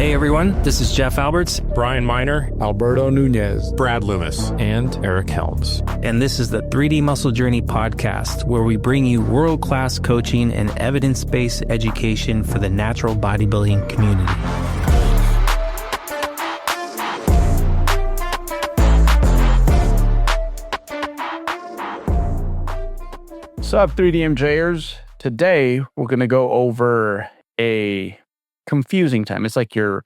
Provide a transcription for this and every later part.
Hey everyone, this is Jeff Alberts, Brian Miner, Alberto Nunez, Brad Loomis, and Eric Helms. and this is the 3D Muscle Journey podcast, where we bring you world-class coaching and evidence-based education for the natural bodybuilding community. What's up, 3DMJers? Today, we're going to go over a confusing time. It's like your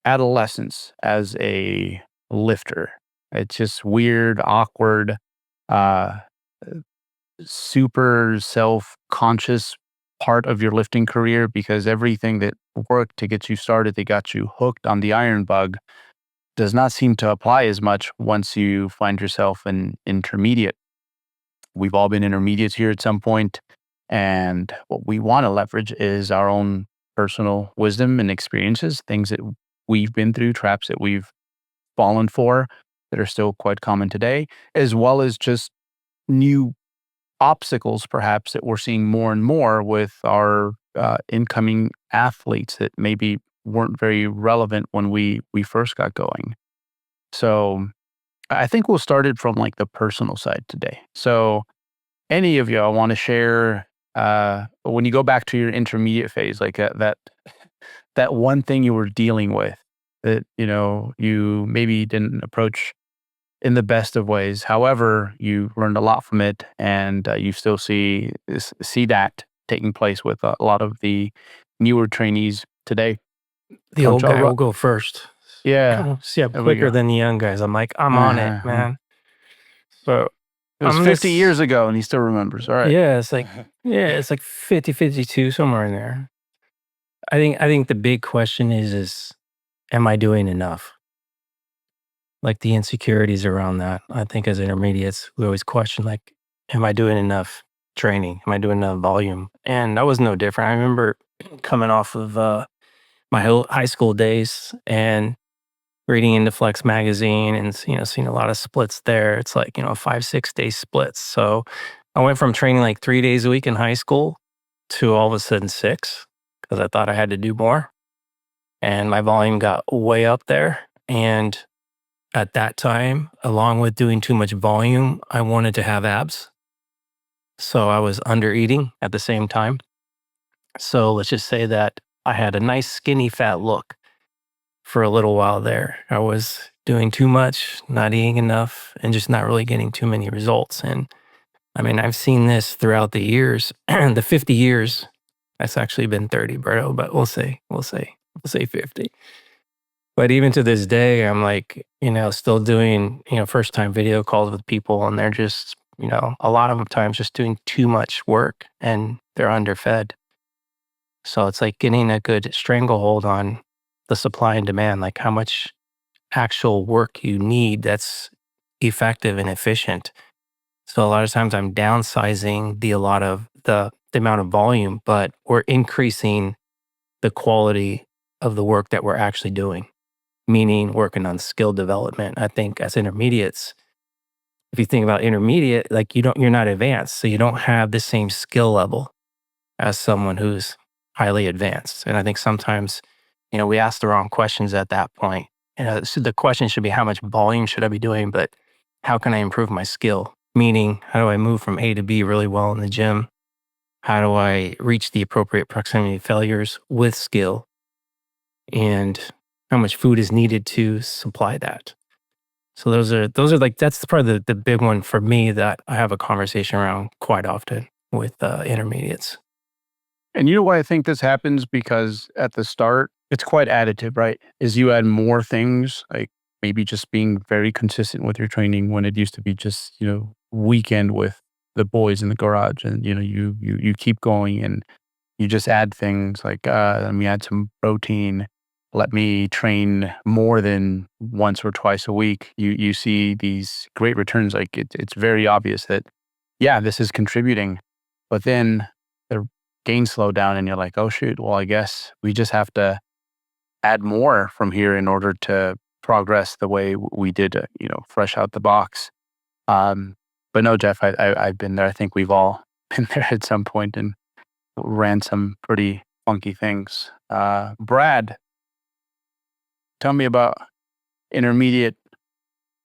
adolescence as a lifter. It's just weird, awkward, super self-conscious part of your lifting career, because everything that worked to get you started, that got you hooked on the iron bug, does not seem to apply as much once you find yourself an intermediate. We've all been intermediates here at some point, and what we want to leverage is our own personal wisdom and experiences, things that we've been through, traps that we've fallen for that are still quite common today, as well as just new obstacles, perhaps, that we're seeing more and more with our incoming athletes that maybe weren't very relevant when we first got going. So I think we'll start it from like the personal side today. So any of you, I want to share when you go back to your intermediate phase, like that one thing you were dealing with that, you maybe didn't approach in the best of ways. However, you learned a lot from it, and you still see that taking place with a lot of the newer trainees today. The old guy will go first. Yeah. See, I'm quicker than the young guys. I'm like, I'm on it, man. So it was 50 years ago, and he still remembers. All right. Yeah, it's like 50, 52, somewhere in there. I think the big question is am I doing enough? Like the insecurities around that. I think as intermediates, we always question, like, am I doing enough training? Am I doing enough volume? And I was no different. I remember coming off of my high school days and reading into Flex magazine and, seeing a lot of splits there. It's like, 5-6 day splits. So I went from training like 3 days a week in high school to all of a sudden 6, because I thought I had to do more. And my volume got way up there. And at that time, along with doing too much volume, I wanted to have abs. So I was under eating at the same time. So let's just say that I had a nice skinny fat look for a little while there. I was doing too much, not eating enough, and just not really getting too many results. And I mean, I've seen this throughout the years, the 50 years. That's actually been 30, bro, but we'll say 50. But even to this day, I'm like, still doing, first time video calls with people, and they're just, a lot of the times just doing too much work and they're underfed. So it's like getting a good stranglehold on the supply and demand, like how much actual work you need that's effective and efficient. So a lot of times I'm downsizing the amount of volume, but we're increasing the quality of the work that we're actually doing, meaning working on skill development. I think as intermediates, if you think about intermediate, like you're not advanced, so you don't have the same skill level as someone who's highly advanced. And I think sometimes, we ask the wrong questions at that point. So the question should be, how much volume should I be doing? But how can I improve my skill? Meaning, how do I move from A to B really well in the gym? How do I reach the appropriate proximity failures with skill? And how much food is needed to supply that? So those are like, that's probably the big one for me that I have a conversation around quite often with intermediates. And you know why I think this happens? Because at the start, it's quite additive, right? As you add more things, like maybe just being very consistent with your training when it used to be just, weekend with the boys in the garage, and, you keep going and you just add things like, let me add some protein. Let me train more than once or twice a week. You see these great returns. Like it's very obvious that, yeah, this is contributing, but then the gains slow down and you're like, oh shoot, well, I guess we just have to add more from here in order to progress the way we did, fresh out the box. But no, Jeff, I've been there. I think we've all been there at some point and ran some pretty funky things. Brad, Tell me about intermediate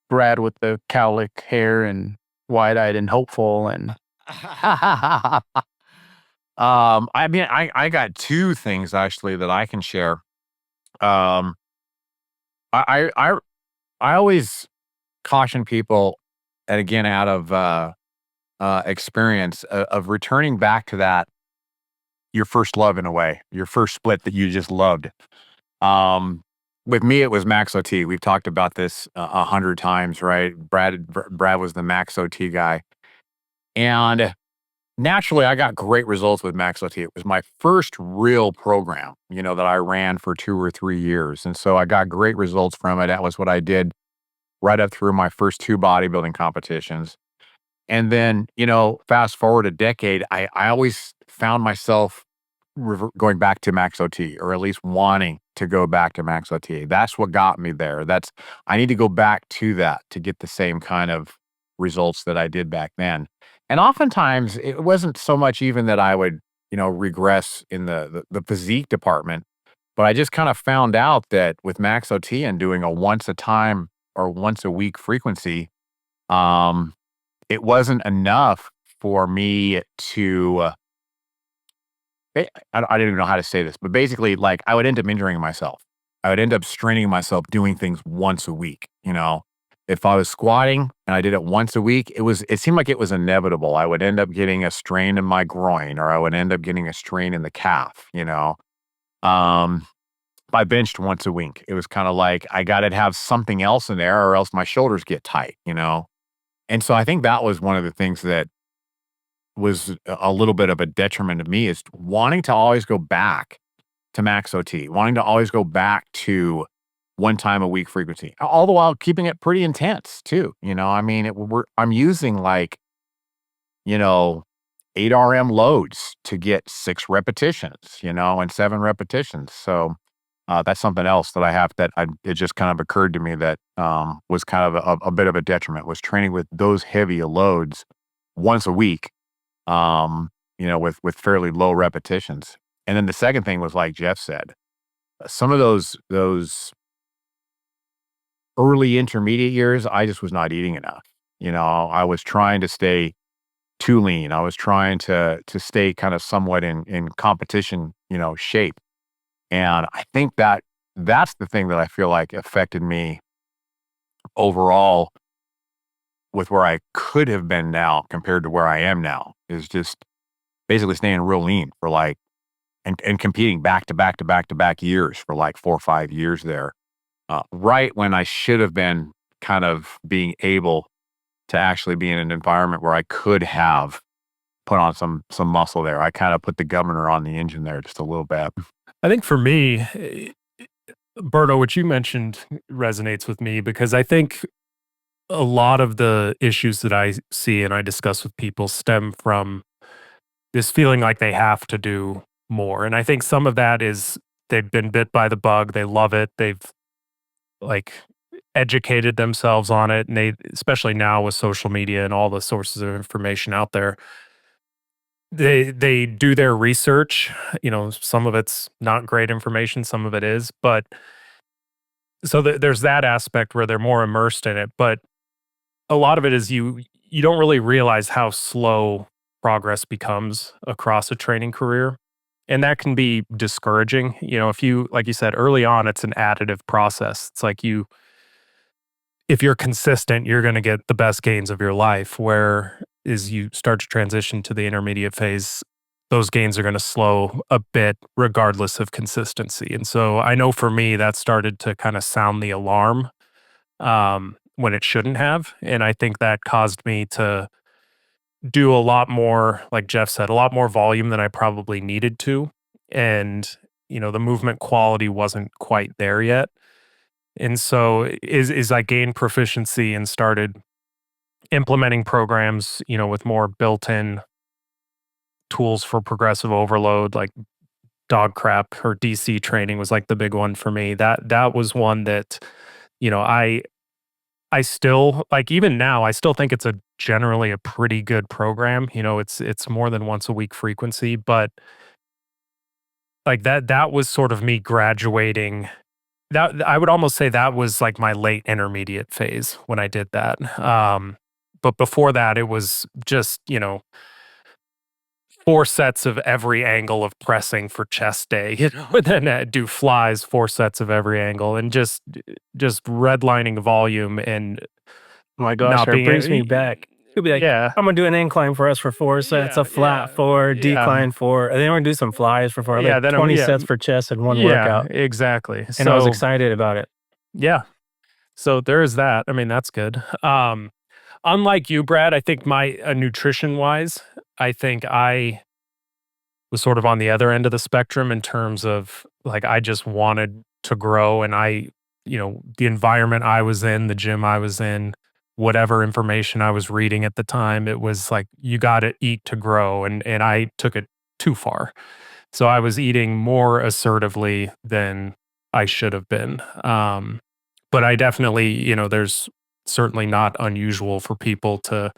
Brad with the cowlick hair and wide-eyed and hopeful and I mean, I got 2 things actually that I can share. Um, I I I I always caution people, and again, out of, experience, of returning back to that your first love in a way, your first split that you just loved. Um, with me, it was Max OT. We've talked about this 100 times, right? Brad was the Max OT guy, and naturally, I got great results with Max OT. It was my first real program, that I ran for 2 or 3 years, and so I got great results from it. That was what I did right up through my first 2 bodybuilding competitions. And then, fast forward a decade, I always found myself going back to Max OT, or at least wanting to go back to Max OT. That's what got me there. I need to go back to that to get the same kind of results that I did back then. And oftentimes it wasn't so much even that I would, regress in the physique department, but I just kind of found out that with Max OT and doing a once a time or once a week frequency, um, it wasn't enough for me to, I don't even know how to say this, but basically, like, I would end up injuring myself. I would end up straining myself doing things once a week, If I was squatting and I did it once a week, it seemed like it was inevitable. I would end up getting a strain in my groin, or I would end up getting a strain in the calf. Um, if I benched once a week, it was kinda like, I gotta have something else in there or else my shoulders get tight. And so I think that was one of the things that was a little bit of a detriment to me, is wanting to always go back to max OT, wanting to always go back to 1 time a week frequency, all the while keeping it pretty intense too. I mean, I'm using like, you know, 8 RM loads to get 6 repetitions, and 7 repetitions. So that's something else that I have it just kind of occurred to me that was kind of a bit of a detriment, was training with those heavy loads once a week, with fairly low repetitions. And then the second thing was, like Jeff said, some of those early intermediate years, I just was not eating enough. I was trying to stay too lean. I was trying to stay kind of somewhat in competition, shape. And I think that's the thing that I feel like affected me overall with where I could have been now compared to where I am now, is just basically staying real lean for like, and competing back to back to back to back years for like 4 or 5 years there. Right when I should have been kind of being able to actually be in an environment where I could have put on some muscle there. I kind of put the governor on the engine there just a little bit. I think for me, Berto, what you mentioned resonates with me because I think a lot of the issues that I see and I discuss with people stem from this feeling like they have to do more. And I think some of that is they've been bit by the bug, they love it, they've like educated themselves on it, and they, especially now with social media and all the sources of information out there, they do their research. Some of it's not great information, some of it is, but so there's that aspect where they're more immersed in it, but a lot of it is you don't really realize how slow progress becomes across a training career, and that can be discouraging. If you, like you said early on, it's an additive process. It's like if you're consistent, you're going to get the best gains of your life. Where as you start to transition to the intermediate phase, those gains are going to slow a bit regardless of consistency. And so I know for me, that started to kind of sound the alarm when it shouldn't have. And I think that caused me to do a lot more, like Jeff said, a lot more volume than I probably needed to. And, the movement quality wasn't quite there yet. And so is I gained proficiency and started implementing programs, with more built-in tools for progressive overload, like dog crap or DC training was like the big one for me. That was one that, I still like, even now, I still think it's a generally a pretty good program. It's more than once a week frequency, but like that was sort of me graduating that I would almost say that was like my late intermediate phase when I did that. But before that, it was just, 4 sets of every angle of pressing for chest day, and then do flies 4 sets of every angle, and just redlining volume and Oh my gosh, not that being brings me back. He'll be like, yeah, I'm gonna do an incline press for 4 sets, a flat 4, decline 4, and then we're gonna do some flies for 4. yeah. Like Then 20 sets for chest in one workout. exactly. And I was So excited about it. yeah, so there is that. I mean, that's good. Unlike you, Brad, I think my nutrition wise, I think I was sort of on the other end of the spectrum in terms of like I just wanted to grow, and the environment I was in, the gym I was in, whatever information I was reading at the time, it was like you got to eat to grow, and I took it too far. So I was eating more assertively than I should have been. But I definitely, there's certainly not unusual for people to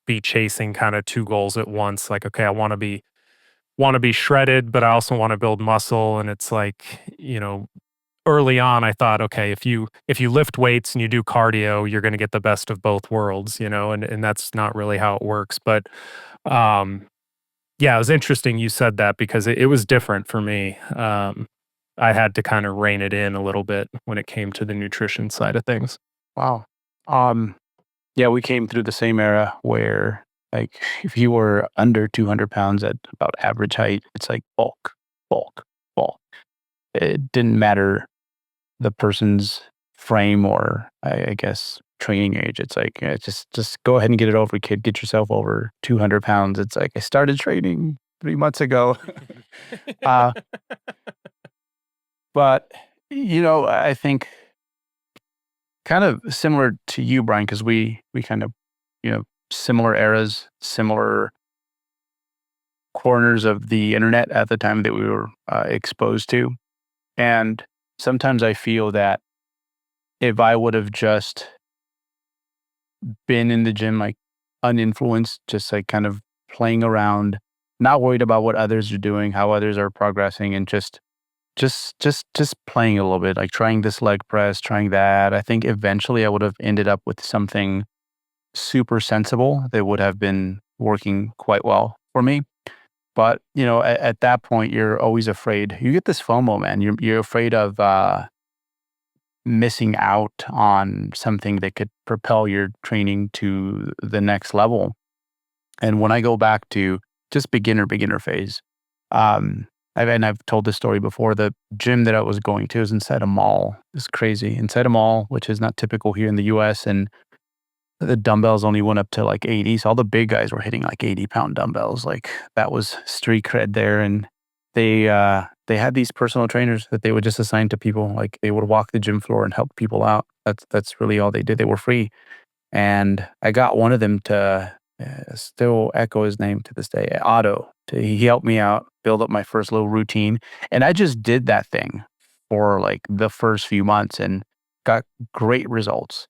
be chasing kind of two goals at once. Like, okay, I want to be shredded, but I also want to build muscle. And it's like, early on I thought, okay, if you lift weights and you do cardio, you're going to get the best of both worlds, and that's not really how it works. But yeah, it was interesting you said that because it was different for me. I had to kind of rein it in a little bit when it came to the nutrition side of things. Wow. Yeah, we came through the same era where, like, if you were under 200 pounds at about average height, it's like bulk, bulk, bulk. It didn't matter the person's frame or, I guess, training age. It's like, just go ahead and get it over, kid. Get yourself over 200 pounds. It's like, I started training 3 months ago. uh, but, I think kind of similar to you, Brian, because we kind of, similar eras, similar corners of the internet at the time that we were exposed to. And sometimes I feel that if I would have just been in the gym, like uninfluenced, just like kind of playing around, not worried about what others are doing, how others are progressing, and just playing a little bit, like trying this leg press, trying that. I think eventually I would have ended up with something super sensible that would have been working quite well for me. But at that point, you're always afraid. You get this FOMO, man. You're afraid of missing out on something that could propel your training to the next level. And when I go back to just beginner phase, I've told this story before. The gym that I was going to is inside a mall. It's crazy. Inside a mall, which is not typical here in the US. And the dumbbells only went up to like 80. So all the big guys were hitting like 80-pound dumbbells. Like that was street cred there. And they had these personal trainers that they would just assign to people. Like they would walk the gym floor and help people out. That's really all they did. They were free. And I got one of them to still echo his name to this day, Otto. He helped me out, build up my first little routine. And I just did that thing for like the first few months and got great results.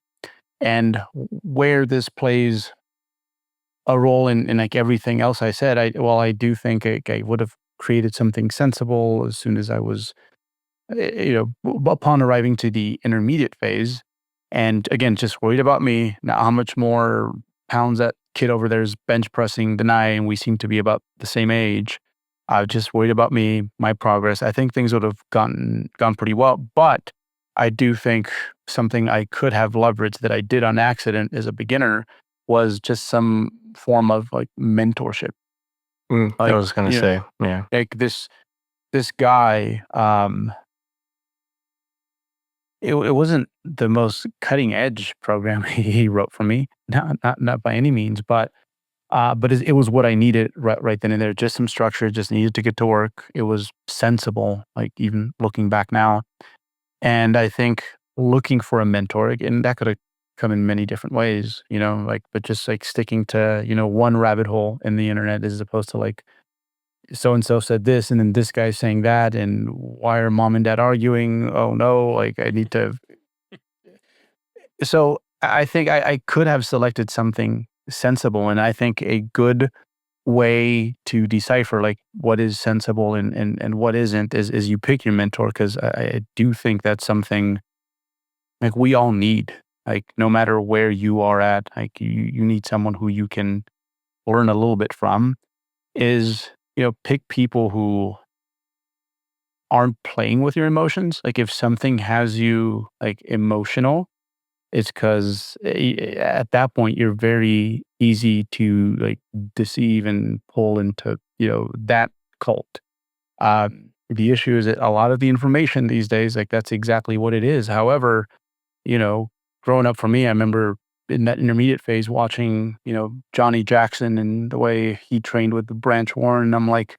And where this plays a role in like everything else I said, I do think I would have created something sensible as soon as I was, upon arriving to the intermediate phase. And again, just worried about me. Now, how much more pounds that kid over there is bench pressing than I, and we seem to be about the same age. I was just worried about me, my progress. I think things would have gone pretty well, but I do think something I could have leveraged that I did on accident as a beginner was just some form of like mentorship. I was gonna say, yeah. Like this guy, it wasn't the most cutting edge program he wrote for me, not by any means, but it was what I needed right then and there. Just some structure, just needed to get to work. It was sensible, like even looking back now. And I think looking for a mentor, and that could have come in many different ways, but just like sticking to, one rabbit hole in the internet as opposed to like, so-and-so said this, and then this guy's saying that, and why are mom and dad arguing? Oh no, like I need to. So I think I could have selected something sensible, and I think a good way to decipher like what is sensible and what isn't is you pick your mentor, because I do think that's something like we all need. Like no matter where you are at, like you need someone who you can learn a little bit from. Is, pick people who aren't playing with your emotions. Like if something has you like emotional, it's because at that point you're very easy to like deceive and pull into that cult. The issue is that a lot of the information these days, like that's exactly what it is. However, you know, growing up for me, I remember in that intermediate phase watching Johnny Jackson and the way he trained with the Branch Warren. And I'm like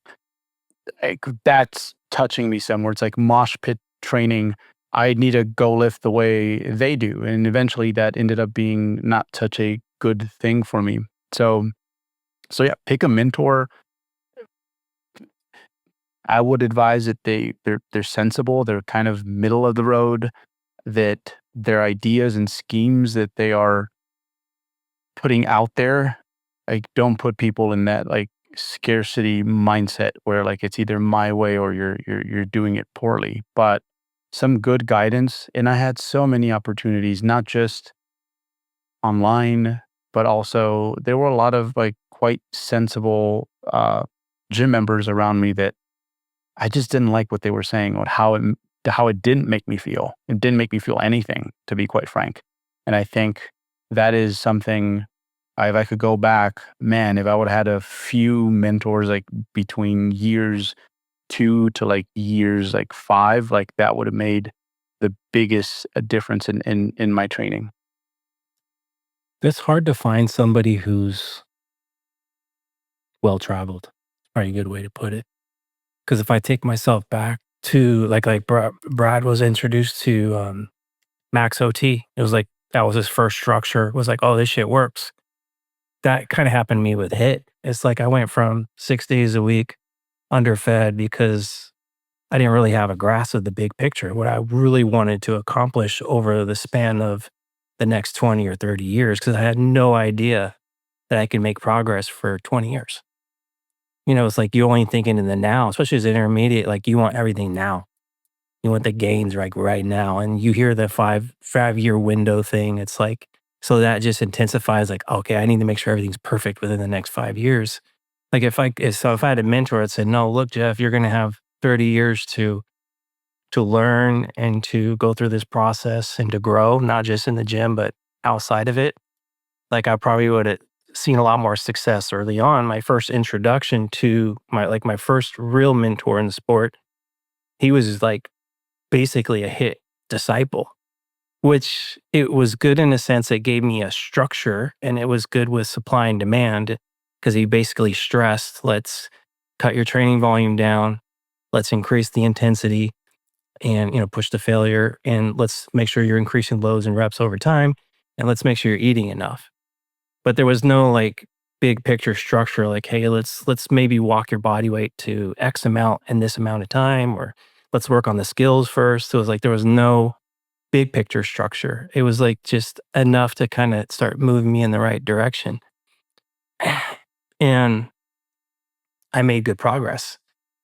that's touching me somewhere. It's like mosh pit training. I need to go lift the way they do. And eventually that ended up being not such a good thing for me. So yeah, pick a mentor. I would advise that they're sensible, they're kind of middle of the road, that their ideas and schemes that they are putting out there, like don't put people in that like scarcity mindset where like it's either my way or you're doing it poorly. But some good guidance, and I had so many opportunities, not just online, but also there were a lot of like quite sensible gym members around me that I just didn't like what they were saying or how it didn't make me feel. It didn't make me feel anything, to be quite frank. And I think that is something. If I could go back, man, if I would have had a few mentors like between years 2 to like years like 5, like that would have made the biggest difference in my training. It's hard to find somebody who's well traveled. Probably a good way to put it. Because if I take myself back to Brad was introduced to Max OT, it was like that was his first structure. It was like, oh, this shit works. That kind of happened to me with HIIT. It's like I went from 6 days a week underfed because I didn't really have a grasp of the big picture, what I really wanted to accomplish over the span of the next 20 or 30 years, because I had no idea that I could make progress for 20 years. It's like you're only thinking in the now, especially as intermediate, like you want everything now. You want the gains like right now. And you hear the five-year window thing. It's like, so that just intensifies like, okay, I need to make sure everything's perfect within the next 5 years. Like if I had a mentor that said, no, look, Jeff, you're going to have 30 years to learn and to go through this process and to grow, not just in the gym, but outside of it. Like I probably would have seen a lot more success early on. My first introduction to my first real mentor in the sport, he was like basically a HIIT disciple, which it was good in a sense. It gave me a structure, and it was good with supply and demand because he basically stressed, let's cut your training volume down, let's increase the intensity and push the failure, and let's make sure you're increasing loads and reps over time, and let's make sure you're eating enough. But there was no like big picture structure like, hey, let's maybe walk your body weight to X amount in this amount of time, or let's work on the skills first. So it was like there was no big picture structure. It was like just enough to kind of start moving me in the right direction. And I made good progress.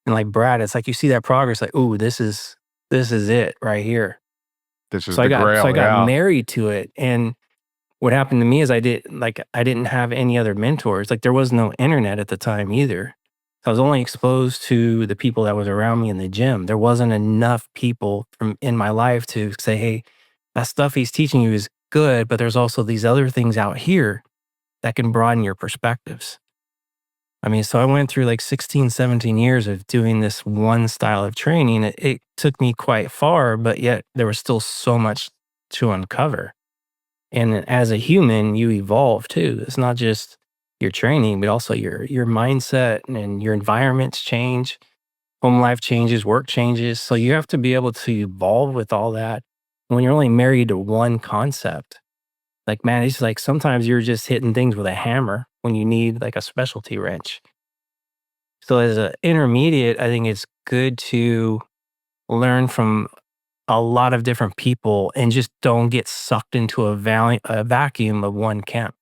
And like Brad, it's like you see that progress, like, ooh, this is it right here. This is So the grail. I got Yeah. married to it. And what happened to me is I didn't have any other mentors. Like there was no internet at the time either. I was only exposed to the people that was around me in the gym. There wasn't enough people from in my life to say, hey, that stuff he's teaching you is good, but there's also these other things out here that can broaden your perspectives. I mean, so I went through like 16, 17 years of doing this one style of training. It took me quite far, but yet there was still so much to uncover. And as a human, you evolve too. It's not just your training, but also your mindset and your environments change. Home life changes, work changes. So you have to be able to evolve with all that. When you're only married to one concept, like, man, it's like sometimes you're just hitting things with a hammer when you need like a specialty wrench. So as an intermediate, I think it's good to learn from a lot of different people and just don't get sucked into a vacuum of one camp.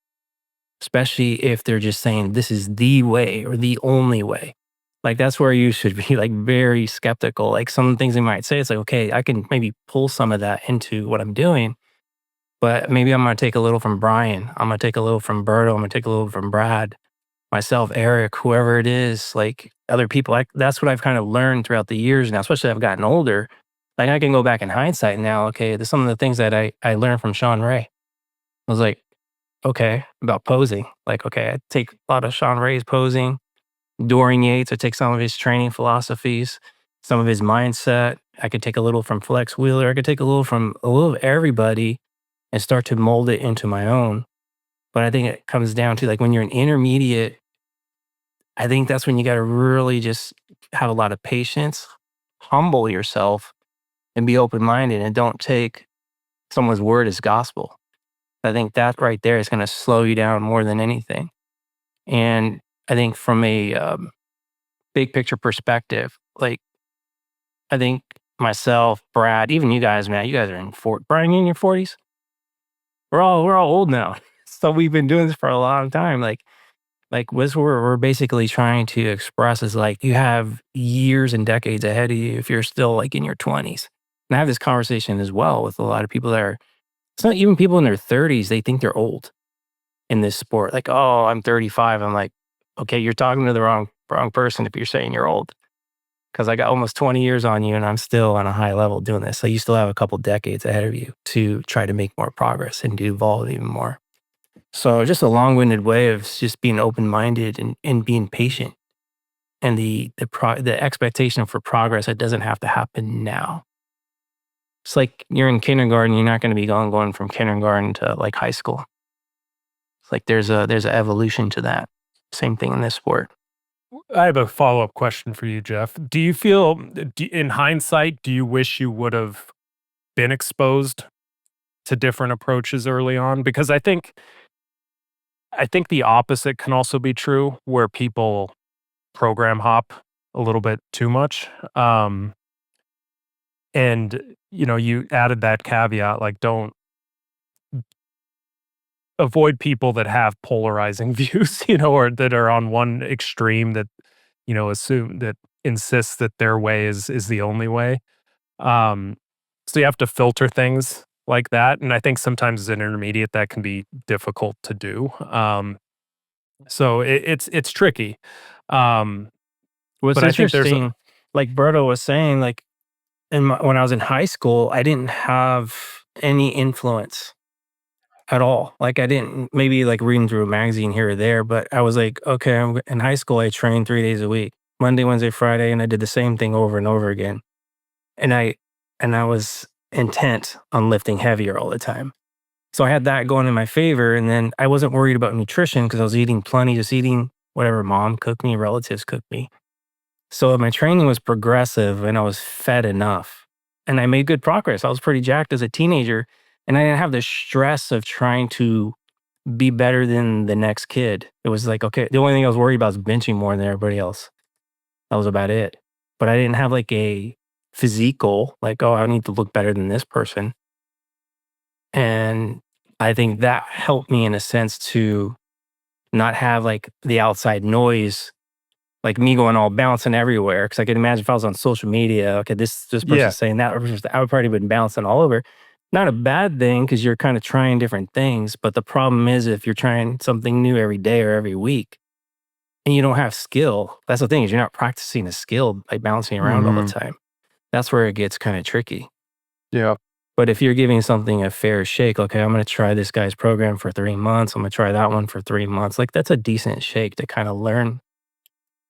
especially if they're just saying this is the way or the only way. Like that's where you should be like very skeptical. Like some things they might say, it's like, okay, I can maybe pull some of that into what I'm doing, but maybe I'm going to take a little from Brian. I'm going to take a little from Berto. I'm going to take a little from Brad, myself, Eric, whoever it is, like other people. Like that's what I've kind of learned throughout the years now, especially as I've gotten older. Like I can go back in hindsight now. Okay, there's some of the things that I learned from Sean Ray. I was like, okay, about posing. Like, okay, I take a lot of Sean Ray's posing, Dorian Yates. I take some of his training philosophies, some of his mindset. I could take a little from Flex Wheeler. I could take a little from a little of everybody and start to mold it into my own. But I think it comes down to like when you're an intermediate, I think that's when you got to really just have a lot of patience, humble yourself, and be open minded and don't take someone's word as gospel. I think that right there is going to slow you down more than anything. And I think from a big picture perspective, like I think myself, Brad, even you guys, man, you guys are in Brian, you in your 40s? We're all old now. So we've been doing this for a long time. Like what we're basically trying to express is like you have years and decades ahead of you if you're still like in your 20s. And I have this conversation as well with a lot of people that are, it's not even people in their 30s, they think they're old in this sport. Like, oh, I'm 35. I'm like, okay, you're talking to the wrong person if you're saying you're old. Because I got almost 20 years on you and I'm still on a high level doing this. So you still have a couple decades ahead of you to try to make more progress and to evolve even more. So just a long-winded way of just being open-minded and being patient. And the expectation for progress, it doesn't have to happen now. It's like you're in kindergarten, you're not going to be going from kindergarten to like high school. It's like there's an evolution to that. Same thing in this sport. I have a follow-up question for you, Jeff. Do you feel, in hindsight, do you wish you would have been exposed to different approaches early on? Because I think the opposite can also be true, where people program hop a little bit too much. And, you added that caveat, like don't avoid people that have polarizing views, or that are on one extreme that, assume that insists that their way is the only way. Um, so you have to filter things like that. And I think sometimes as an intermediate that can be difficult to do. So it's tricky. What's But I think there's interesting, like Berto was saying, like when I was in high school, I didn't have any influence at all. Like I didn't, maybe like reading through a magazine here or there, but I was like, okay, in high school, I trained 3 days a week, Monday, Wednesday, Friday, and I did the same thing over and over again. And I was intent on lifting heavier all the time. So I had that going in my favor. And then I wasn't worried about nutrition because I was eating plenty, just eating whatever mom cooked me, relatives cooked me. So my training was progressive and I was fed enough. And I made good progress. I was pretty jacked as a teenager. And I didn't have the stress of trying to be better than the next kid. It was like, okay, the only thing I was worried about was benching more than everybody else. That was about it. But I didn't have like a physique goal, like, oh, I need to look better than this person. And I think that helped me in a sense to not have like the outside noise, like me going all bouncing everywhere. Cause I could imagine if I was on social media, okay, this person's saying that, I would probably been bouncing all over. Not a bad thing because you're kind of trying different things. But the problem is if you're trying something new every day or every week and you don't have skill, that's the thing is you're not practicing a skill by bouncing around all the time. That's where it gets kind of tricky. Yeah. But if you're giving something a fair shake, okay, I'm going to try this guy's program for 3 months. I'm going to try that one for 3 months. Like that's a decent shake to kind of learn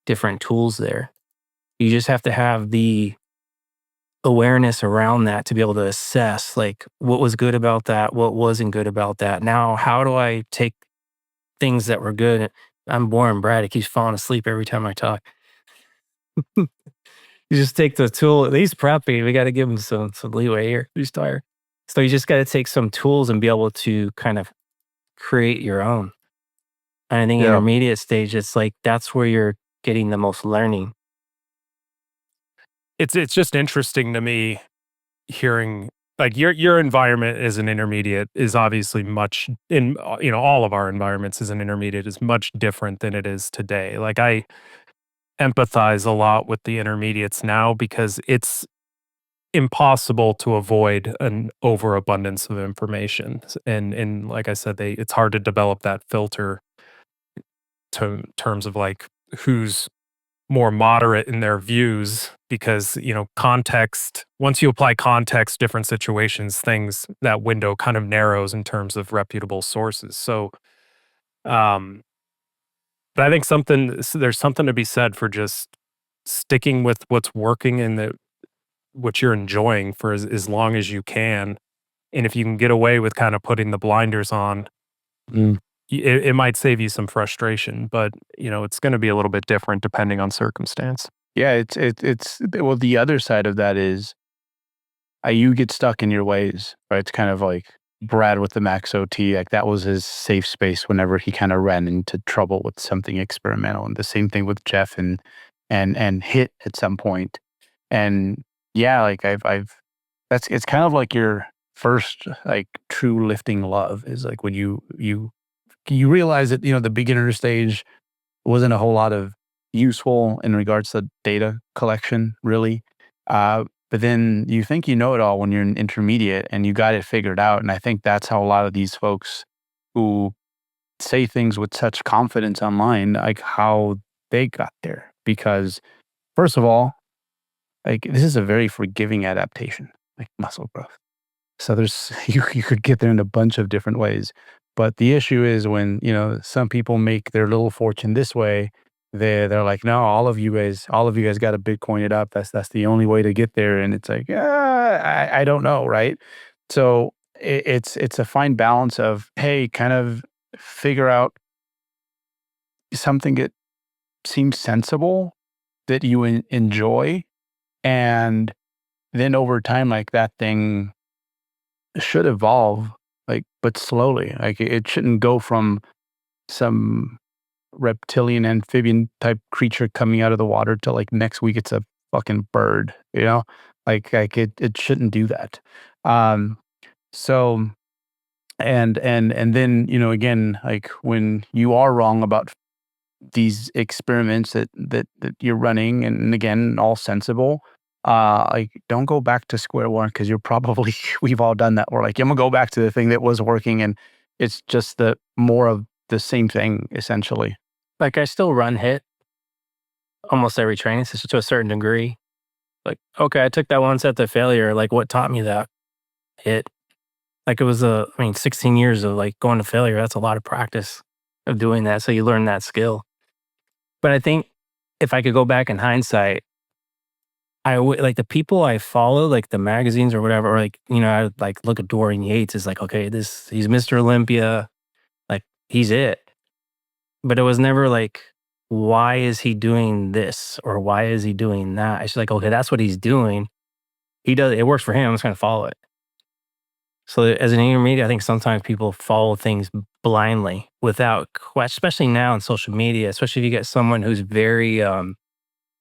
different tools there. You just have to have the awareness around that to be able to assess like what was good about that, what wasn't good about that. Now, how do I take things that were good? I'm boring, Brad. He keeps falling asleep every time I talk. You just take the tool. He's preppy. We got to give him some leeway here. He's tired. So you just got to take some tools and be able to kind of create your own. And I think intermediate stage, it's like that's where you're getting the most learning. it's just interesting to me hearing like your environment as an intermediate is obviously much in all of our environments as an intermediate is much different than it is today. Like I empathize a lot with the intermediates now because it's impossible to avoid an overabundance of information. And like I said, it's hard to develop that filter to terms of like who's more moderate in their views because context, once you apply context, different situations, things, that window kind of narrows in terms of reputable sources. So um but I think there's something to be said for just sticking with what's working and what you're enjoying for as long as you can. And if you can get away with kind of putting the blinders on, Mm. it might save you some frustration, but it's going to be a little bit different depending on circumstance. Yeah, it's well, the other side of that is you get stuck in your ways, right? It's kind of like Brad with the Max OT, like that was his safe space whenever he kind of ran into trouble with something experimental. And the same thing with Jeff and Hit at some point. And yeah, like I've it's kind of like your first like true lifting love is like when you realize that the beginner stage wasn't a whole lot of useful in regards to data collection, really. But then you think you know it all when you're an intermediate and you got it figured out. And I think that's how a lot of these folks who say things with such confidence online, like how they got there. Because first of all, like this is a very forgiving adaptation, like muscle growth. So there's you could get there in a bunch of different ways. But the issue is when, some people make their little fortune this way, they're like, no, all of you guys got to Bitcoin it up. That's the only way to get there. And it's like, I don't know, right? So it's a fine balance of, hey, kind of figure out something that seems sensible that you enjoy, and then over time, like that thing should evolve, like, but slowly. Like it shouldn't go from some reptilian amphibian type creature coming out of the water to like next week it's a fucking bird, like it shouldn't do that. Um, so and then, again, like when you are wrong about these experiments that you're running, and again, all sensible, like don't go back to square one because you're probably we've all done that. We're like, I'm gonna go back to the thing that was working, and it's just the more of the same thing essentially. Like I still run HIT almost every training session to a certain degree. Like, okay, I took that one set to failure. Like what taught me that? HIT. Like it was 16 years of like going to failure. That's a lot of practice of doing that. So you learn that skill. But I think if I could go back in hindsight, I would like the people I follow, like the magazines or whatever, or like, I would like look at Dorian Yates is like, okay, he's Mr. Olympia. Like he's it. But it was never like, why is he doing this? Or why is he doing that? It's like, okay, that's what he's doing. It works for him. I'm just going to follow it. So as an intermediate, I think sometimes people follow things blindly without question, especially now in social media, especially if you get someone who's very,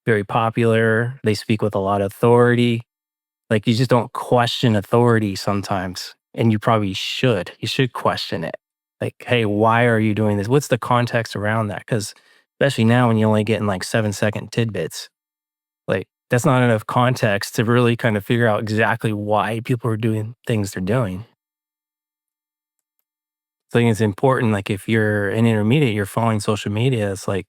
very popular. They speak with a lot of authority. Like you just don't question authority sometimes. And you probably should. You should question it. Like, hey, why are you doing this? What's the context around that? Because especially now when you're only getting like 7-second tidbits, like that's not enough context to really kind of figure out exactly why people are doing things they're doing. So I think it's important, like if you're an intermediate, you're following social media, it's like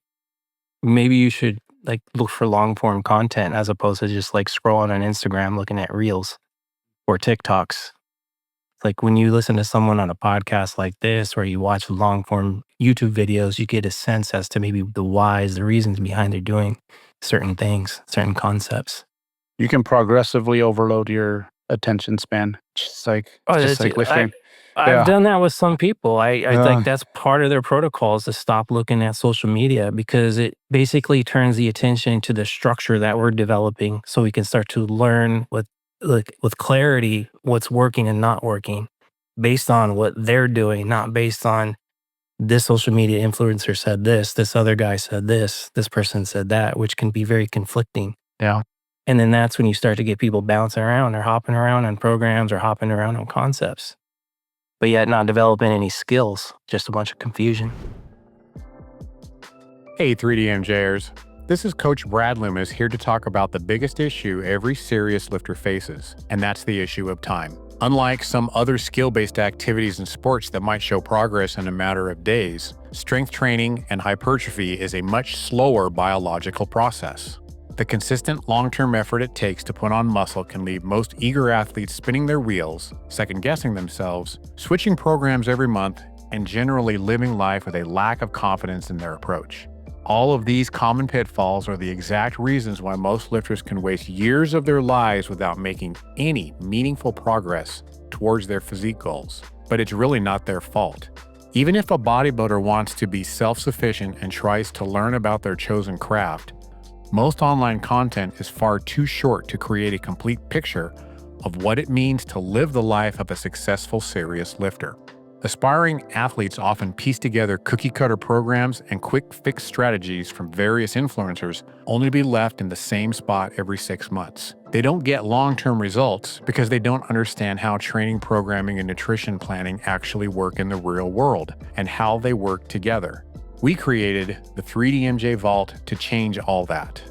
maybe you should like look for long form content as opposed to just like scrolling on Instagram looking at reels or TikToks. Like when you listen to someone on a podcast like this, or you watch long form YouTube videos, you get a sense as to maybe the whys, the reasons behind they're doing certain things, certain concepts. You can progressively overload your attention span, just like lifting. I've done that with some people. I Yeah. think that's part of their protocols to stop looking at social media because it basically turns the attention to the structure that we're developing so we can start to learn with clarity what's working and not working based on what they're doing, not based on this social media influencer said this other guy said this person said that, which can be very conflicting. Yeah. And then that's when you start to get people bouncing around or hopping around on programs or hopping around on concepts, but yet not developing any skills, just a bunch of confusion. Hey 3DMJers, this is Coach Brad Loomis here to talk about the biggest issue every serious lifter faces, and that's the issue of time. Unlike some other skill-based activities and sports that might show progress in a matter of days, strength training and hypertrophy is a much slower biological process. The consistent long-term effort it takes to put on muscle can leave most eager athletes spinning their wheels, second-guessing themselves, switching programs every month, and generally living life with a lack of confidence in their approach. All of these common pitfalls are the exact reasons why most lifters can waste years of their lives without making any meaningful progress towards their physique goals. But it's really not their fault. Even if a bodybuilder wants to be self-sufficient and tries to learn about their chosen craft, most online content is far too short to create a complete picture of what it means to live the life of a successful serious lifter. Aspiring athletes often piece together cookie-cutter programs and quick-fix strategies from various influencers only to be left in the same spot every 6 months. They don't get long-term results because they don't understand how training, programming, and nutrition planning actually work in the real world and how they work together. We created the 3DMJ Vault to change all that.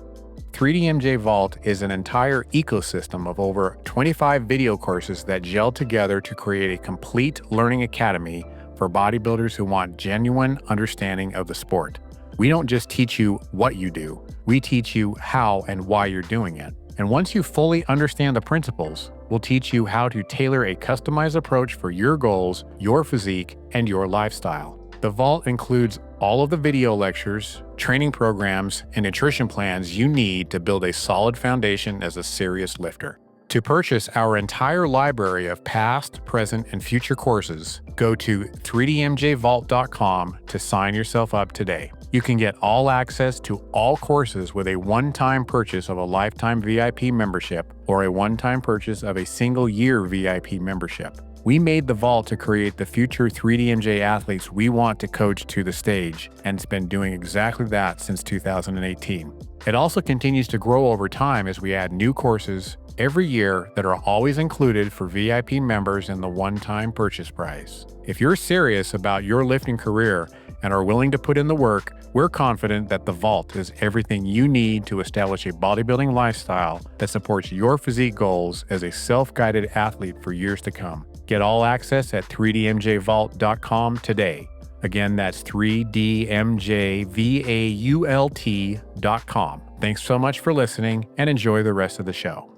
3DMJ Vault is an entire ecosystem of over 25 video courses that gel together to create a complete learning academy for bodybuilders who want genuine understanding of the sport. We don't just teach you what you do, we teach you how and why you're doing it. And once you fully understand the principles, we'll teach you how to tailor a customized approach for your goals, your physique, and your lifestyle. The Vault includes all of the video lectures, training programs, and nutrition plans you need to build a solid foundation as a serious lifter. To purchase our entire library of past, present, and future courses, go to 3dmjvault.com to sign yourself up today. You can get all access to all courses with a one-time purchase of a lifetime VIP membership or a one-time purchase of a single-year VIP membership. We made the Vault to create the future 3DMJ athletes we want to coach to the stage, and it's been doing exactly that since 2018. It also continues to grow over time as we add new courses every year that are always included for VIP members in the one-time purchase price. If you're serious about your lifting career and are willing to put in the work, we're confident that the Vault is everything you need to establish a bodybuilding lifestyle that supports your physique goals as a self-guided athlete for years to come. Get all access at 3dmjvault.com today. Again, that's 3dmjvault.com. Thanks so much for listening and enjoy the rest of the show.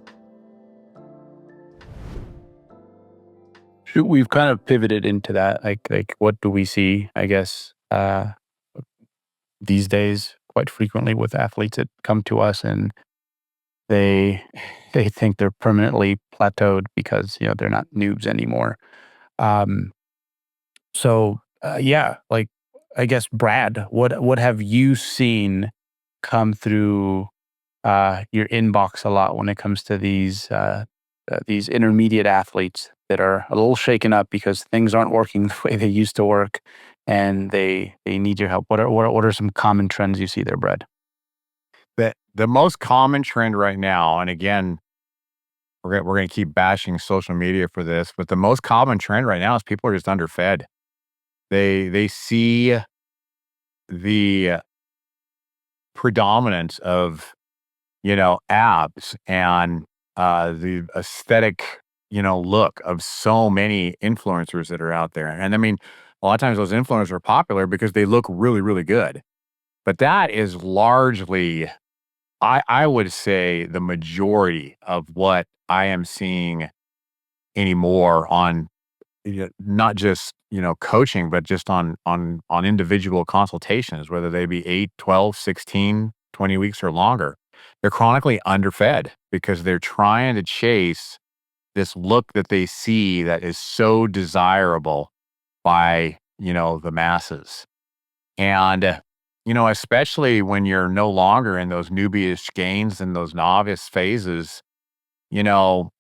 We've kind of pivoted into that. Like what do we see, I guess, these days quite frequently with athletes that come to us and they think they're permanently plateaued because, they're not noobs anymore. Yeah, like, I guess, Brad, what have you seen come through your inbox a lot when it comes to these intermediate athletes that are a little shaken up because things aren't working the way they used to work and they need your help? What are some common trends you see there, Brad? The most common trend right now, and again, we're going to keep bashing social media for this, but the most common trend right now is people are just underfed. They see the predominance of, abs and the aesthetic, look of so many influencers that are out there. And I mean, a lot of times those influencers are popular because they look really, really good. But that is largely, I would say, the majority of what I am seeing anymore on not just, coaching, but just on individual consultations, whether they be 8, 12, 16, 20 weeks or longer. They're chronically underfed because they're trying to chase this look that they see that is so desirable by, the masses. And, especially when you're no longer in those newbie-ish gains and those novice phases, your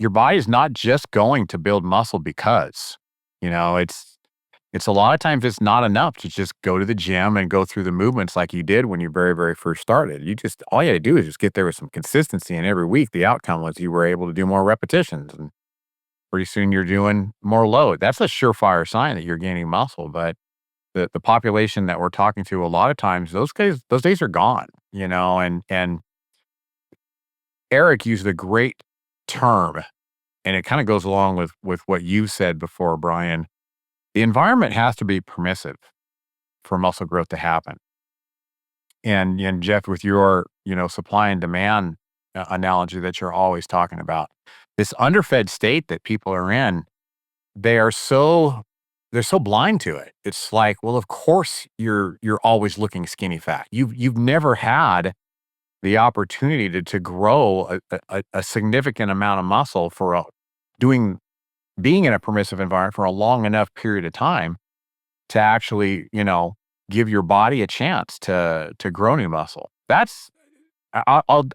body is not just going to build muscle because, it's It's a lot of times it's not enough to just go to the gym and go through the movements like you did when you very, very first started. All you had to do is just get there with some consistency. And every week the outcome was you were able to do more repetitions. And pretty soon you're doing more load. That's a surefire sign that you're gaining muscle. But the population that we're talking to a lot of times, those days are gone, and Eric used a great term, and it kind of goes along with what you said before, Brian. The environment has to be permissive for muscle growth to happen. And Jeff, with your, supply and demand analogy that you're always talking about, this underfed state that people are in, they're so blind to it. It's like, well, of course you're always looking skinny fat. You've never had the opportunity to grow a significant amount of muscle for being in a permissive environment for a long enough period of time to actually, give your body a chance to grow new muscle. That's I'll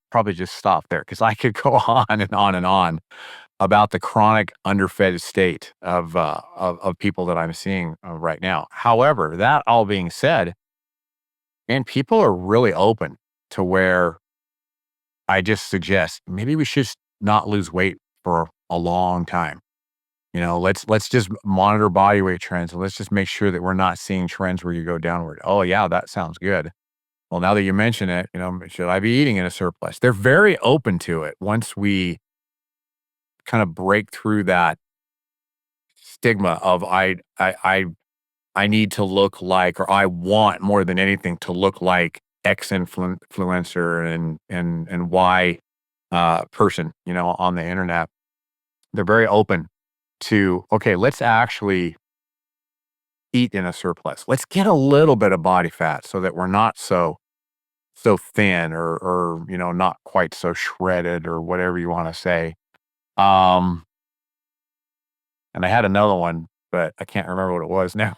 probably just stop there because I could go on and on and on about the chronic underfed state of people that I'm seeing right now. However, that all being said, and people are really open to where I just suggest maybe we should not lose weight for a long time. Let's just monitor body weight trends, and let's just make sure that we're not seeing trends where you go downward. Oh yeah, that sounds good. Well, now that you mention it, should I be eating in a surplus? They're very open to it once we kind of break through that stigma of I need to look like, or I want more than anything to look like X influencer and Y person, on the internet. They're very open to, okay, let's actually eat in a surplus. Let's get a little bit of body fat so that we're not so thin or not quite so shredded or whatever you want to say. And I had another one, but I can't remember what it was now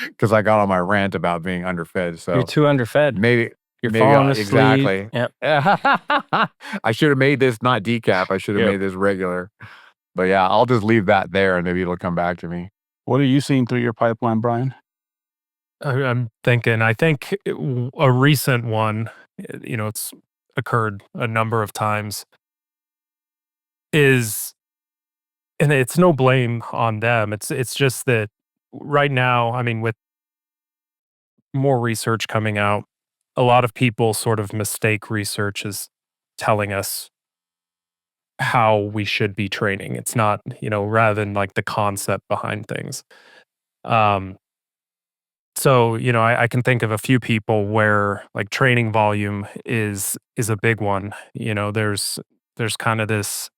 because I got on my rant about being underfed. So You're too underfed. maybe Falling asleep. exactly. Yep. I should have made this not decaf. I should have Yep. made this regular. But yeah, I'll just leave that there and maybe it'll come back to me. What are you seeing through your pipeline, Brian? I'm thinking, I think a recent one, it's occurred a number of times, and it's no blame on them. It's just that right now, I mean, with more research coming out, a lot of people sort of mistake research as telling us how we should be training. It's not, rather than like the concept behind things. So, I can think of a few people where like training volume is a big one. There's kind of this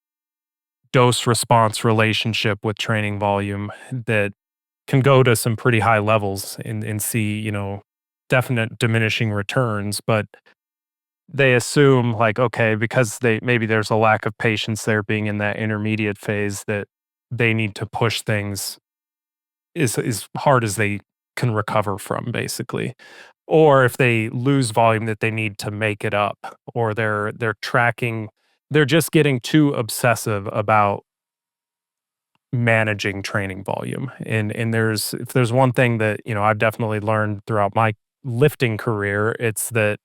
dose response relationship with training volume that can go to some pretty high levels and see, definite diminishing returns, but they assume like, okay, because maybe there's a lack of patience there being in that intermediate phase, that they need to push things as hard as they can recover from, basically. Or if they lose volume, that they need to make it up, or they're just getting too obsessive about managing training volume. And if there's one thing that, I've definitely learned throughout my lifting career, it's that,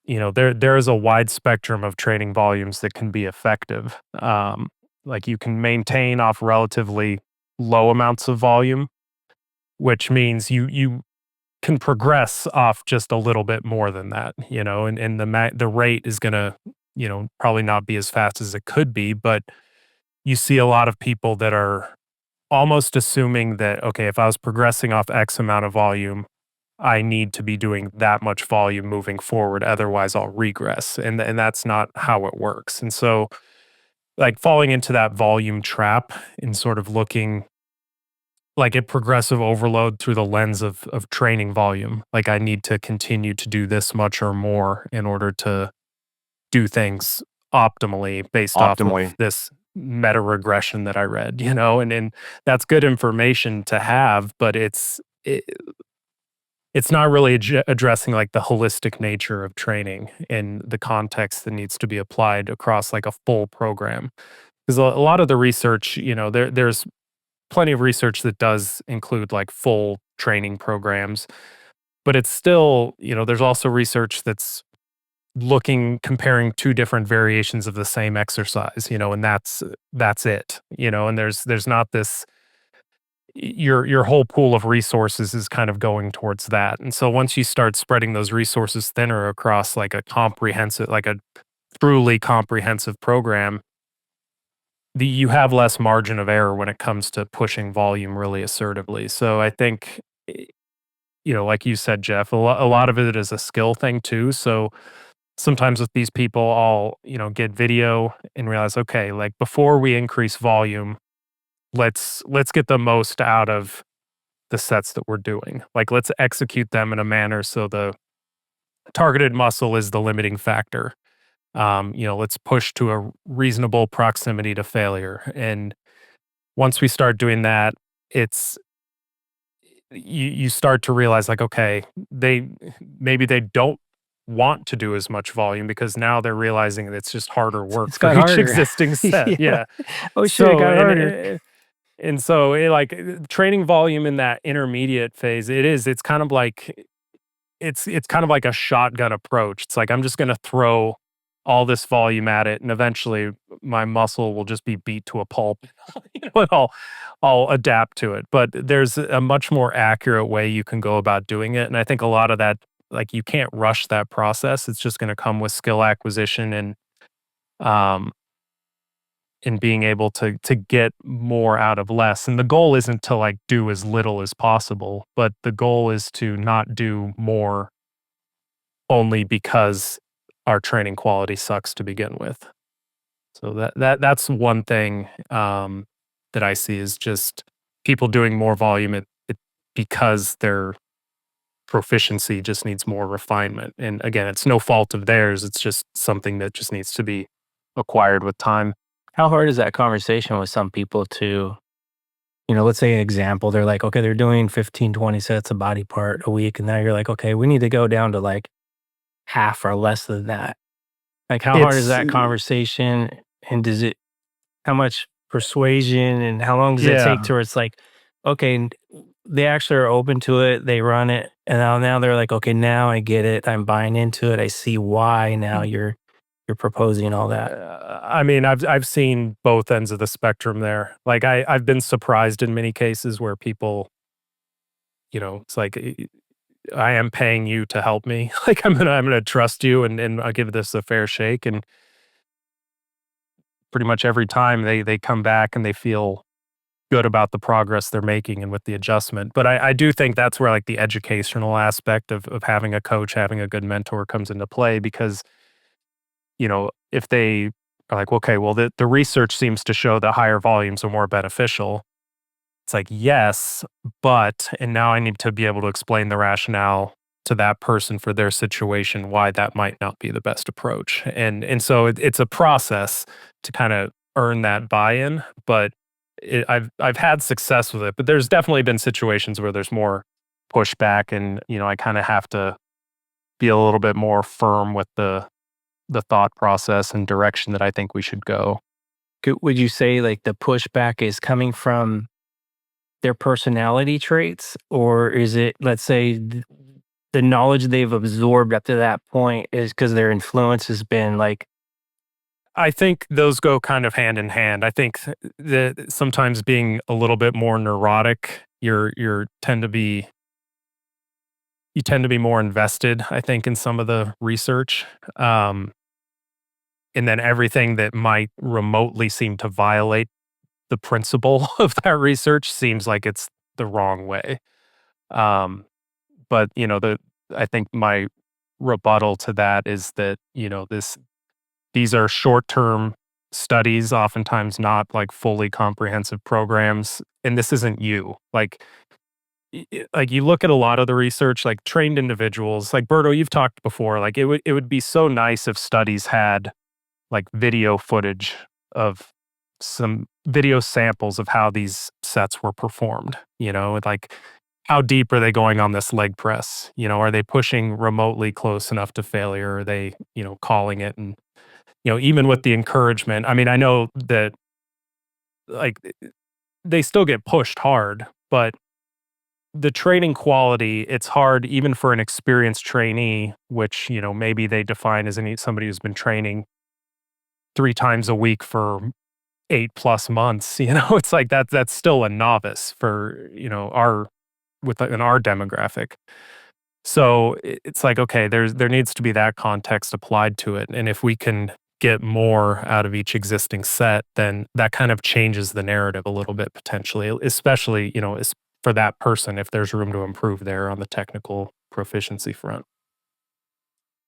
there is a wide spectrum of training volumes that can be effective. Like you can maintain off relatively low amounts of volume, which means you can progress off just a little bit more than that, and the rate is going to, probably not be as fast as it could be, but you see a lot of people that are almost assuming that, okay, if I was progressing off X amount of volume, I need to be doing that much volume moving forward. Otherwise, I'll regress. And that's not how it works. And so, like, falling into that volume trap and sort of looking like at progressive overload through the lens of training volume, like I need to continue to do this much or more in order to do things optimally based off Optimally. of this meta regression that I read, and that's good information to have, but it's not really addressing like the holistic nature of training and the context that needs to be applied across like a full program. Because a lot of the research, there's plenty of research that does include like full training programs, but it's still, there's also research that's comparing two different variations of the same exercise, and that's it, and there's not this, your whole pool of resources is kind of going towards that. And so once you start spreading those resources thinner across like a truly comprehensive program, you have less margin of error when it comes to pushing volume really assertively. So I think, like you said, Jeff, a lot of it is a skill thing too. So sometimes with these people, I'll, get video and realize, okay, like before we increase volume, let's get the most out of the sets that we're doing. Like let's execute them in a manner so the targeted muscle is the limiting factor. Let's push to a reasonable proximity to failure. And once we start doing that, it's you start to realize like, okay, maybe they don't want to do as much volume because now they're realizing that it's just harder work It's for got each harder. existing set. Yeah. Yeah. Oh shit, it So got harder. and so training volume in that intermediate phase, it's kind of like it's kind of like a shotgun approach. It's like I'm just going to throw all this volume at it, and eventually my muscle will just be beat to a pulp. And I'll adapt to it. But there's a much more accurate way you can go about doing it, and I think a lot of that, like you can't rush that process. It's just going to come with skill acquisition um and being able to get more out of less. And the goal isn't to like do as little as possible, but the goal is to not do more only because our training quality sucks to begin with. So that's one thing that I see is just people doing more volume because their proficiency just needs more refinement. And again, it's no fault of theirs. It's just something that just needs to be acquired with time. How hard is that conversation with some people to, let's say an example, they're like, okay, they're doing 15, 20 sets of body part a week. And now you're like, okay, we need to go down to like half or less than that. Like, how hard is It's that conversation? And how much persuasion and how long does it take yeah. to where it's like, okay, they actually are open to it, they run it, and now they're like, okay, now I get it, I'm buying into it, I see why now you're proposing all that. I mean, I've seen both ends of the spectrum there. Like I've been surprised in many cases where people, it's like I am paying you to help me. Like I'm gonna trust you and I'll give this a fair shake. And pretty much every time they come back and they feel good about the progress they're making and with the adjustment. But I do think that's where like the educational aspect of having a coach, having a good mentor comes into play because, if they are like, okay, well, the research seems to show that higher volumes are more beneficial. It's like, yes, but, and now I need to be able to explain the rationale to that person for their situation, why that might not be the best approach. And so it's a process to kind of earn that buy-in, but I've had success with it, but there's definitely been situations where there's more pushback and, I kind of have to be a little bit more firm with the thought process and direction that I think we should go. Would you say like the pushback is coming from their personality traits, or is it, let's say, the knowledge they've absorbed up to that point is because their influence has been like, I think those go kind of hand in hand. I think that sometimes being a little bit more neurotic, you tend to be more invested, I think, in some of the research. And then everything that might remotely seem to violate the principle of that research seems like it's the wrong way. Um, but I think my rebuttal to that is that, these are short-term studies, oftentimes not like fully comprehensive programs. And this isn't you. Like, like you look at a lot of the research, like trained individuals, like Berto, you've talked before, like it would be so nice if studies had like video footage of some video samples of how these sets were performed, like how deep are they going on this leg press? Are they pushing remotely close enough to failure? Are they, calling it? And, even with the encouragement, I mean, I know that like they still get pushed hard, but the training quality, it's hard even for an experienced trainee, which, maybe they define as somebody who's been training 3 times a week for 8+ months, it's like that's still a novice for, in our demographic. So it's like, okay, there needs to be that context applied to it. And if we can get more out of each existing set, then that kind of changes the narrative a little bit potentially, especially, for that person, if there's room to improve there on the technical proficiency front.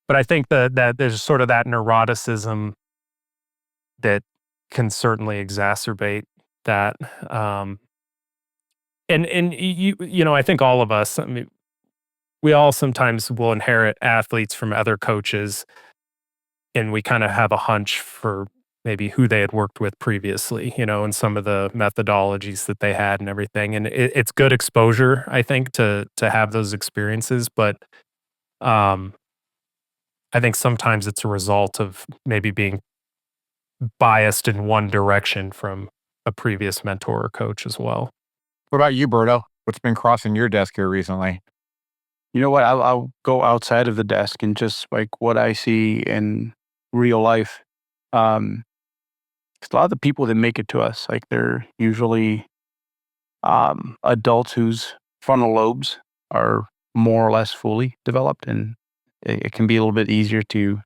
But I think that there's sort of that neuroticism that can certainly exacerbate that. And I think all of us, I mean, we all sometimes will inherit athletes from other coaches, and we kind of have a hunch for maybe who they had worked with previously, and some of the methodologies that they had and everything. And it's good exposure, I think, to have those experiences. But I think sometimes it's a result of maybe being biased in one direction from a previous mentor or coach as well. What about you, Berto? What's been crossing your desk here recently? You know what? I'll go outside of the desk and just like what I see in real life. 'Cause a lot of the people that make it to us, like they're usually adults whose frontal lobes are more or less fully developed, and it can be a little bit easier to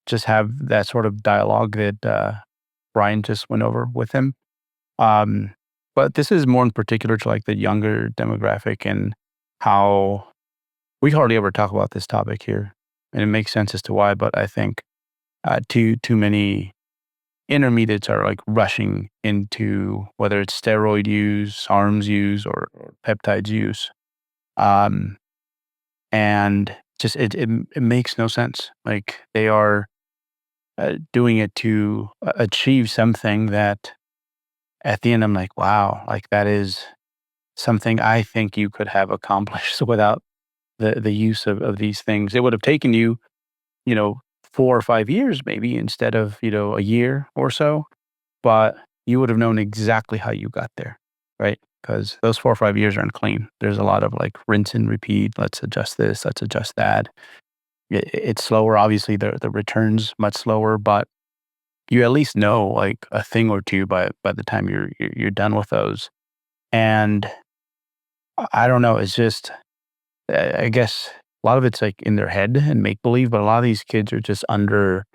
just have that sort of dialogue that Brian just went over with him. But this is more in particular to like the younger demographic and how we hardly ever talk about this topic here, and it makes sense as to why. But I think too many intermediates are like rushing into whether it's steroid use, SARMs use, or peptides use, um, and just it makes no sense. Like they are doing it to achieve something that at the end I'm like, wow, like that is something I think you could have accomplished without the use of these things. It would have taken you, 4 or 5 years maybe instead of, a year or so, but you would have known exactly how you got there, right? Because those 4 or 5 years aren't clean. There's a lot of like rinse and repeat. Let's adjust this, let's adjust that. It's slower. Obviously, the return's much slower, but you at least know like a thing or two by the time you're done with those. And I don't know. It's just, I guess a lot of it's like in their head and make believe, but a lot of these kids are just under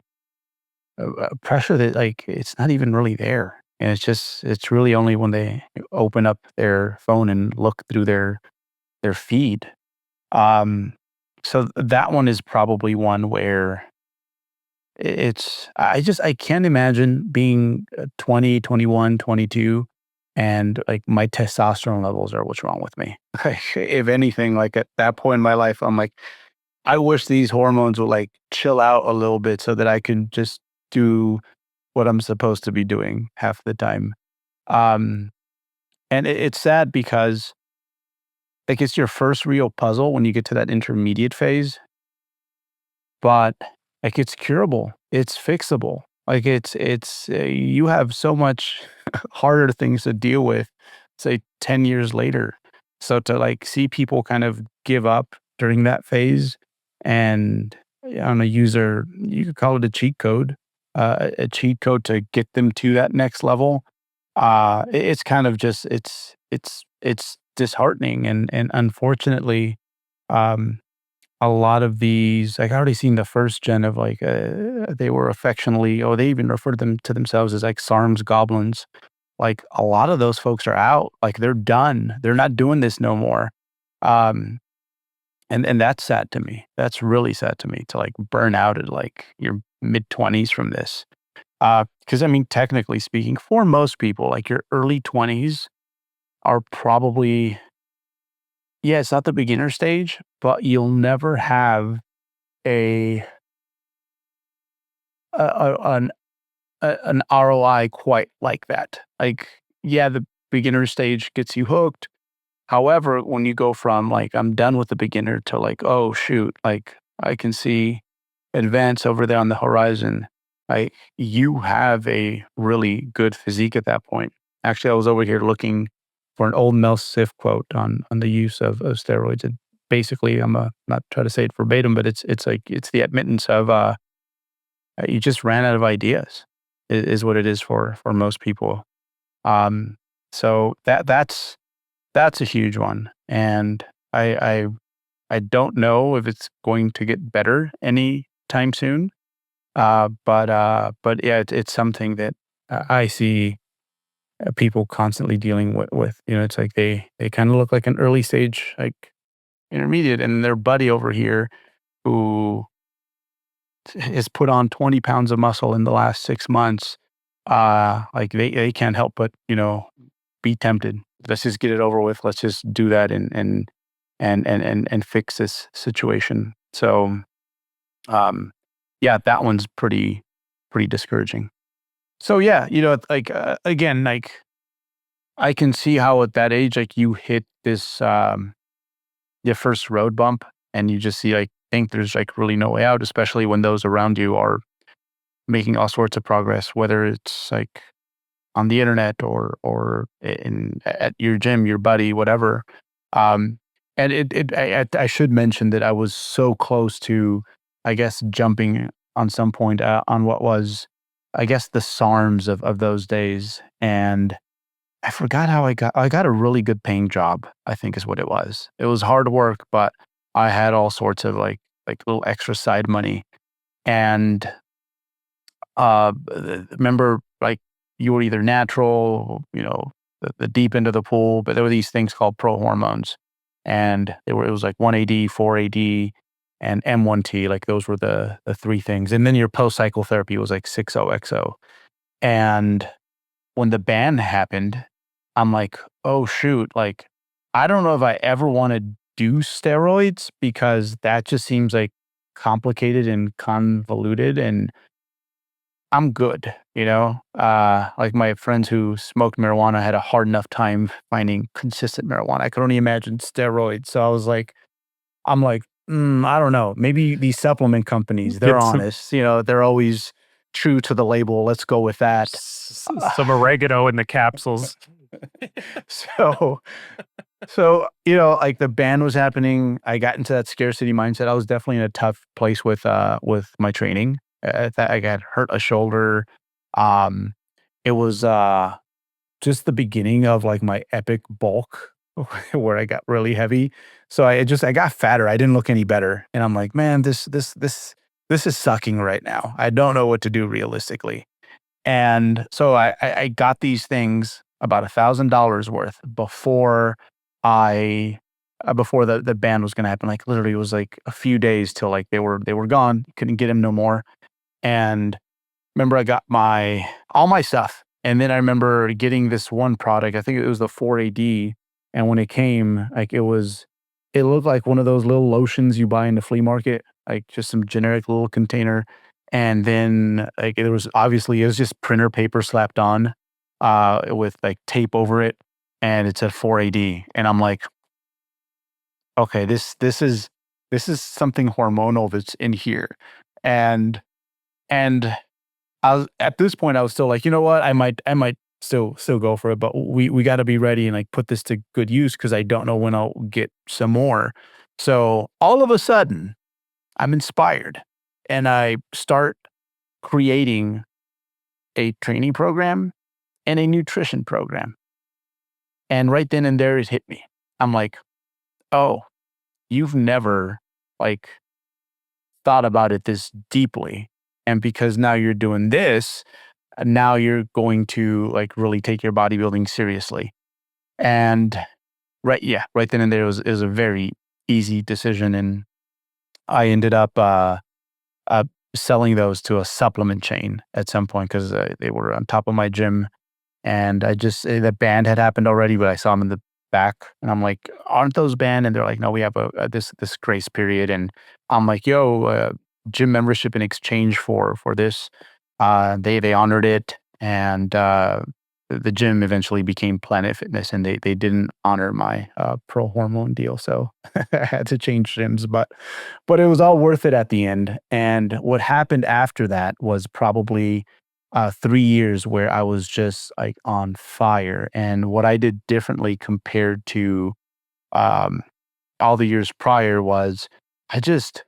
pressure that like it's not even really there. And it's really only when they open up their phone and look through their feed. So that one is probably one where I can't imagine being 20, 21, 22 and like my testosterone levels are what's wrong with me. Like, if anything, like at that point in my life, I'm like, I wish these hormones would like chill out a little bit so that I can just do what I'm supposed to be doing half the time. Um, and it's sad because like it's your first real puzzle when you get to that intermediate phase, but like it's curable, it's fixable. Like it's you have so much harder things to deal with, say 10 years later. So to like see people kind of give up during that phase and on a user, you could call it a cheat code to get them to that next level. It's kind of just it's disheartening and unfortunately, um, a lot of these, like I already seen the first gen of like they were affectionately, or they even refer to them to themselves as like SARMs goblins. Like a lot of those folks are out, like they're done. They're not doing this no more. Um, and that's sad to me. That's really sad to me to like burn out at like your mid-20s from this. Because I mean, technically speaking, for most people, like your early 20s are probably, yeah, it's not the beginner stage, but you'll never have a, an an ROI quite like that. Like, yeah, the beginner stage gets you hooked. However, when you go from like I'm done with the beginner to like, oh shoot, like I can see advance over there on the horizon. Like you have a really good physique at that point. Actually, I was over here looking for an old Mel Sif quote on the use of steroids. And basically, I'm not trying to say it verbatim, but it's the admittance of you just ran out of ideas is what it is for most people. Um, so that's a huge one, and I don't know if it's going to get better anytime soon. But yeah, it's something that I see people constantly dealing with. You know, it's like they kind of look like an early stage, like intermediate, and their buddy over here who has put on 20 pounds of muscle in the last 6 months, like they can't help but, you know, be tempted. Let's just get it over with. Let's just do that and fix this situation. So, yeah, that one's pretty discouraging. So yeah, you know, like again, like I can see how at that age, like you hit this your first road bump, and you just see like think there's like really no way out, especially when those around you are making all sorts of progress, whether it's like on the internet or in at your gym, your buddy, whatever. Um, and I should mention that I was so close to, I guess, jumping on some point on what was, I guess, the SARMs of those days, and I forgot how I got a really good paying job, I think is what it was. It was hard work, but I had all sorts of little extra side money. And remember, like you were either natural, you know, the deep end of the pool, but there were these things called pro hormones, and it was like 1AD, 4AD, and M1T. Like those were the three things. And then your post cycle therapy was like 6OXO. And when the ban happened, I'm like, oh shoot, like I don't know if I ever want to do steroids because that just seems like complicated and convoluted, and I'm good, you know? Like my friends who smoked marijuana had a hard enough time finding consistent marijuana. I could only imagine steroids. So I'm like, I don't know. Maybe these supplement companies, they're Get honest, you know, they're always true to the label. Let's go with that. some oregano in the capsules. So, so, you know, like the ban was happening. I got into that scarcity mindset. I was definitely in a tough place with my training. I got hurt a shoulder. Um, it was just the beginning of like my epic bulk where I got really heavy. So I got fatter. I didn't look any better, and I'm like, man, this is sucking right now. I don't know what to do realistically. And so I got these things about $1,000 worth before before the ban was going to happen. Like literally, it was like a few days till like they were gone. Couldn't get them no more. And remember, I got all my stuff, and then I remember getting this one product. I think it was the 4AD, and when it came, like it looked like one of those little lotions you buy in the flea market, like just some generic little container. And then like it was just printer paper slapped on with like tape over it, and it said 4AD. And I'm like, okay, this is something hormonal that's in here. And and I was at this point I was still like, you know what, I might still go for it, but we got to be ready and like put this to good use because I don't know when I'll get some more. So all of a sudden I'm inspired, and I start creating a training program and a nutrition program. And right then and there it hit me. I'm like, oh, you've never like thought about it this deeply. And because now you're doing this, now you're going to like really take your bodybuilding seriously. And right then and there it was a very easy decision. And I ended up uh, selling those to a supplement chain at some point because they were on top of my gym. And the ban had happened already, but I saw them in the back, and I'm like, aren't those banned? And they're like, no, we have this grace period. And I'm like, yo, gym membership in exchange for this. They honored it, and the gym eventually became Planet Fitness, and they didn't honor my pro hormone deal, so I had to change gyms. But it was all worth it at the end. And what happened after that was probably 3 years where I was just like on fire. And what I did differently compared to um, all the years prior was I just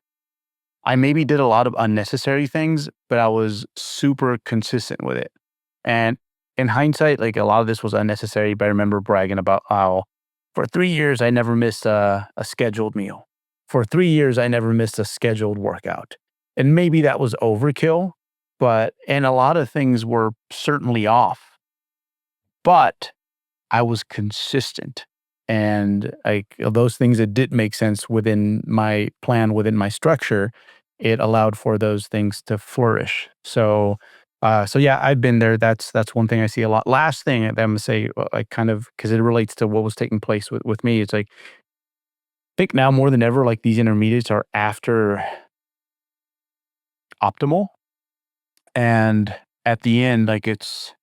I maybe did a lot of unnecessary things, but I was super consistent with it. And in hindsight, like a lot of this was unnecessary, but I remember bragging about how for 3 years I never missed a scheduled meal. For 3 years I never missed a scheduled workout. And maybe that was overkill, and a lot of things were certainly off, but I was consistent. And like those things that did make sense within my plan, within my structure, it allowed for those things to flourish. So yeah, I've been there. That's one thing I see a lot. Last thing that I'm gonna say, like kind of because it relates to what was taking place with me. It's like I think now more than ever, like these intermediates are after optimal, and at the end, like that's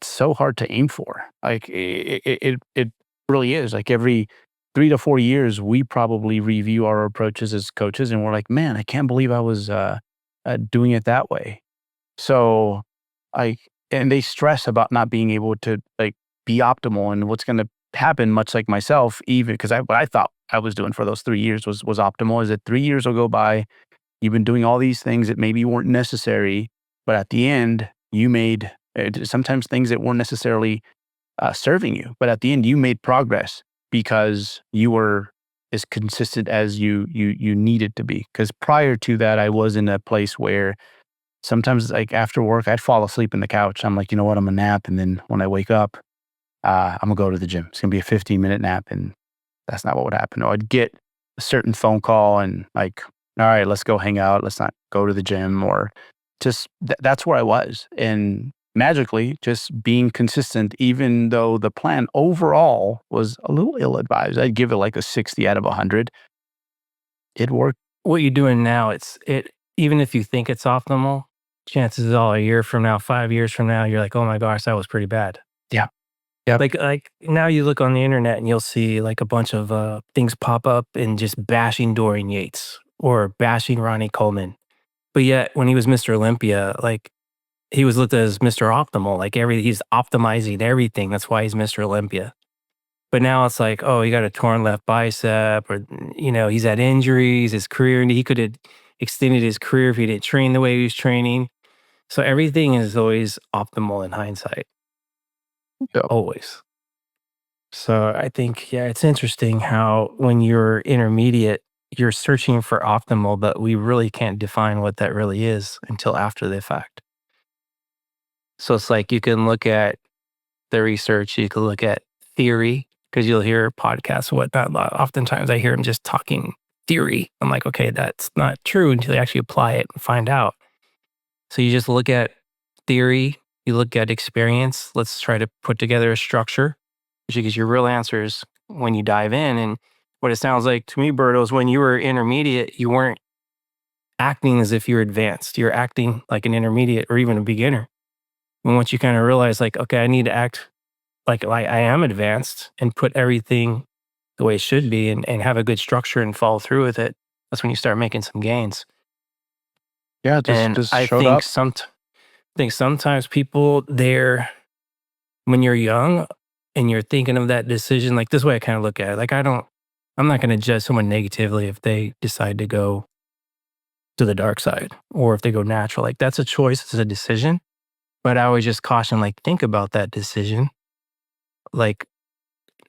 so hard to aim for. Like it really is. Like every 3 to 4 years, we probably review our approaches as coaches, and we're like, man, I can't believe I was doing it that way. So, like, and they stress about not being able to like be optimal, and what's going to happen. Much like myself, even because what I thought I was doing for those 3 years was optimal. Is that 3 years will go by? You've been doing all these things that maybe weren't necessary, but at the end, you made sometimes things that weren't necessarily serving you. But at the end, you made progress because you were as consistent as you needed to be. Because prior to that, I was in a place where sometimes, like after work, I'd fall asleep in the couch. I'm like, you know what? I'm gonna nap, and then when I wake up, I'm gonna go to the gym. It's gonna be a 15-minute nap, and that's not what would happen. Or I'd get a certain phone call and like, all right, let's go hang out. Let's not go to the gym, or just that's where I was. And magically, just being consistent, even though the plan overall was a little ill-advised. I'd give it like a 60 out of 100. It worked. What you're doing now, even if you think it's optimal, chances are a year from now, 5 years from now, you're like, oh my gosh, that was pretty bad. Yeah. Yeah. Like now you look on the internet and you'll see like a bunch of things pop up and just bashing Dorian Yates or bashing Ronnie Coleman. But yet when he was Mr. Olympia, like he was looked at as Mr. Optimal, like he's optimizing everything. That's why he's Mr. Olympia. But now it's like, oh, he got a torn left bicep, or he's had injuries. His career, and he could have extended his career if he didn't train the way he was training. So everything is always optimal in hindsight, Yep. always. So I think, yeah, it's interesting how when you're intermediate, you're searching for optimal, but we really can't define what that really is until after the fact. So it's like you can look at the research, you can look at theory, because you'll hear podcasts and whatnot. Oftentimes I hear them just talking theory. I'm like, okay, that's not true until you actually apply it and find out. So you just look at theory, you look at experience. Let's try to put together a structure, because your real answer is when you dive in. And what it sounds like to me, Berto, is when you were intermediate, you weren't acting as if you're advanced. You're acting like an intermediate or even a beginner. And once you kind of realize like, okay, I need to act like I am advanced and put everything the way it should be and have a good structure and follow through with it, that's when you start making some gains. Yeah, And just I showed think up. think sometimes people when you're young and you're thinking of that decision, like this way I kind of look at it. Like I'm not going to judge someone negatively if they decide to go to the dark side or if they go natural. Like that's a choice, it's a decision. But I always just caution, like, think about that decision. Like,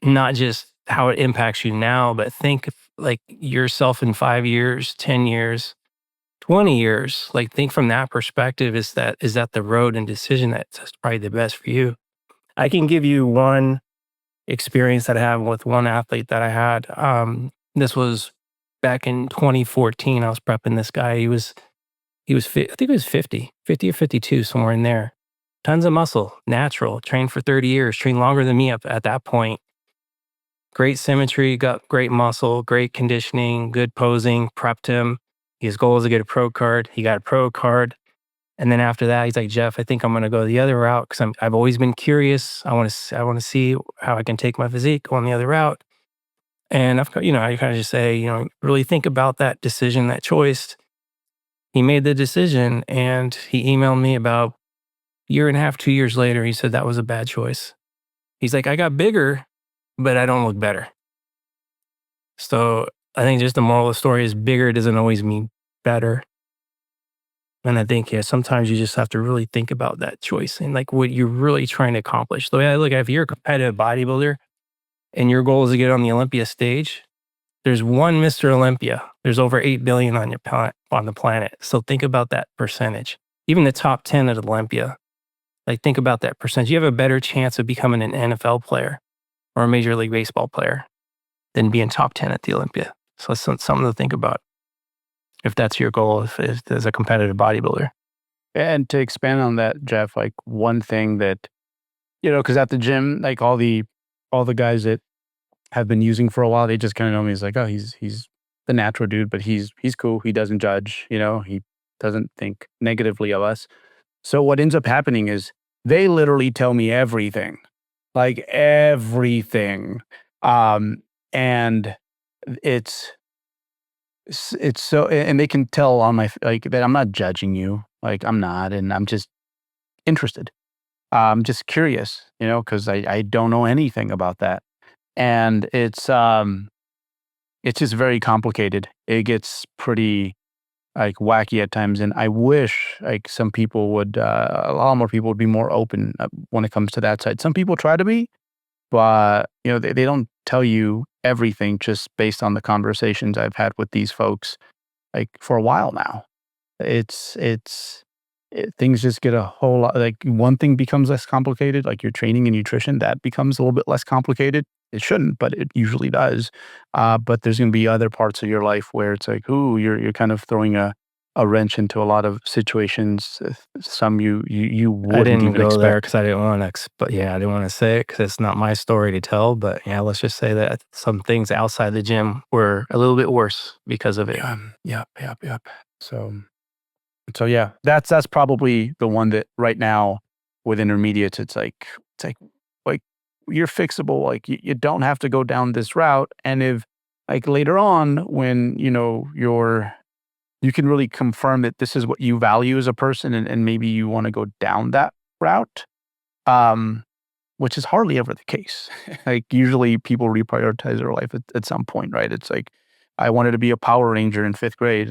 not just how it impacts you now, but think like yourself in 5 years, 10 years, 20 years. Like, think from that perspective. Is that the road and decision that's probably the best for you? I can give you one experience that I have with one athlete that I had. This was back in 2014. I was prepping this guy. I think he was 50 or 52, somewhere in there. Tons of muscle, natural, trained for 30 years, trained longer than me up at that point. Great symmetry, got great muscle, great conditioning, good posing, prepped him. His goal was to get a pro card. He got a pro card. And then after that, he's like, Jeff, I think I'm going to go the other route because I've always been curious. I want to see how I can take my physique on the other route. And I kind of just say, really think about that decision, that choice. he made the decision, and he emailed me about a year and a half, 2 years later. He said that was a bad choice. He's like, I got bigger, but I don't look better. So I think just the moral of the story is bigger doesn't always mean better. And I think, yeah, sometimes you just have to really think about that choice and like what you're really trying to accomplish. The way I look at it, if you're a competitive bodybuilder and your goal is to get on the Olympia stage, there's one Mr. Olympia. There's over 8 billion on on the planet. So think about that percentage. Even the top 10 at Olympia, like think about that percentage. You have a better chance of becoming an NFL player or a Major League Baseball player than being top 10 at the Olympia. So it's something to think about if that's your goal if as a competitive bodybuilder. And to expand on that, Jeff, like one thing that, because at the gym, like all the guys that have been using for a while, they just kind of know me as like, oh, he's the natural dude, but he's cool. He doesn't judge, he doesn't think negatively of us. So what ends up happening is they literally tell me everything, like everything. And it's so, and they can tell on my, like, that I'm not judging you. Like I'm not, and I'm just interested. I'm just curious, because I don't know anything about that. And it's just very complicated. It gets pretty like wacky at times. And I wish like some people would, a lot more people would be more open when it comes to that side. Some people try to be, but they don't tell you everything just based on the conversations I've had with these folks like for a while now. Things just get a whole lot, like one thing becomes less complicated, like your training and nutrition, that becomes a little bit less complicated. It shouldn't, but it usually does. But there's going to be other parts of your life where it's like, ooh, you're kind of throwing a wrench into a lot of situations. Some you I wouldn't didn't even go there expect. because I didn't want to, but yeah, I didn't want to say it because it's not my story to tell. But yeah, let's just say that some things outside the gym were a little bit worse because of it. Yep. So yeah, that's probably the one that right now with intermediates, it's like you're fixable. Like you don't have to go down this route. And if like later on when you can really confirm that this is what you value as a person, and maybe you want to go down that route, which is hardly ever the case. Like usually people reprioritize their life at some point, right? It's like I wanted to be a Power Ranger in 5th grade.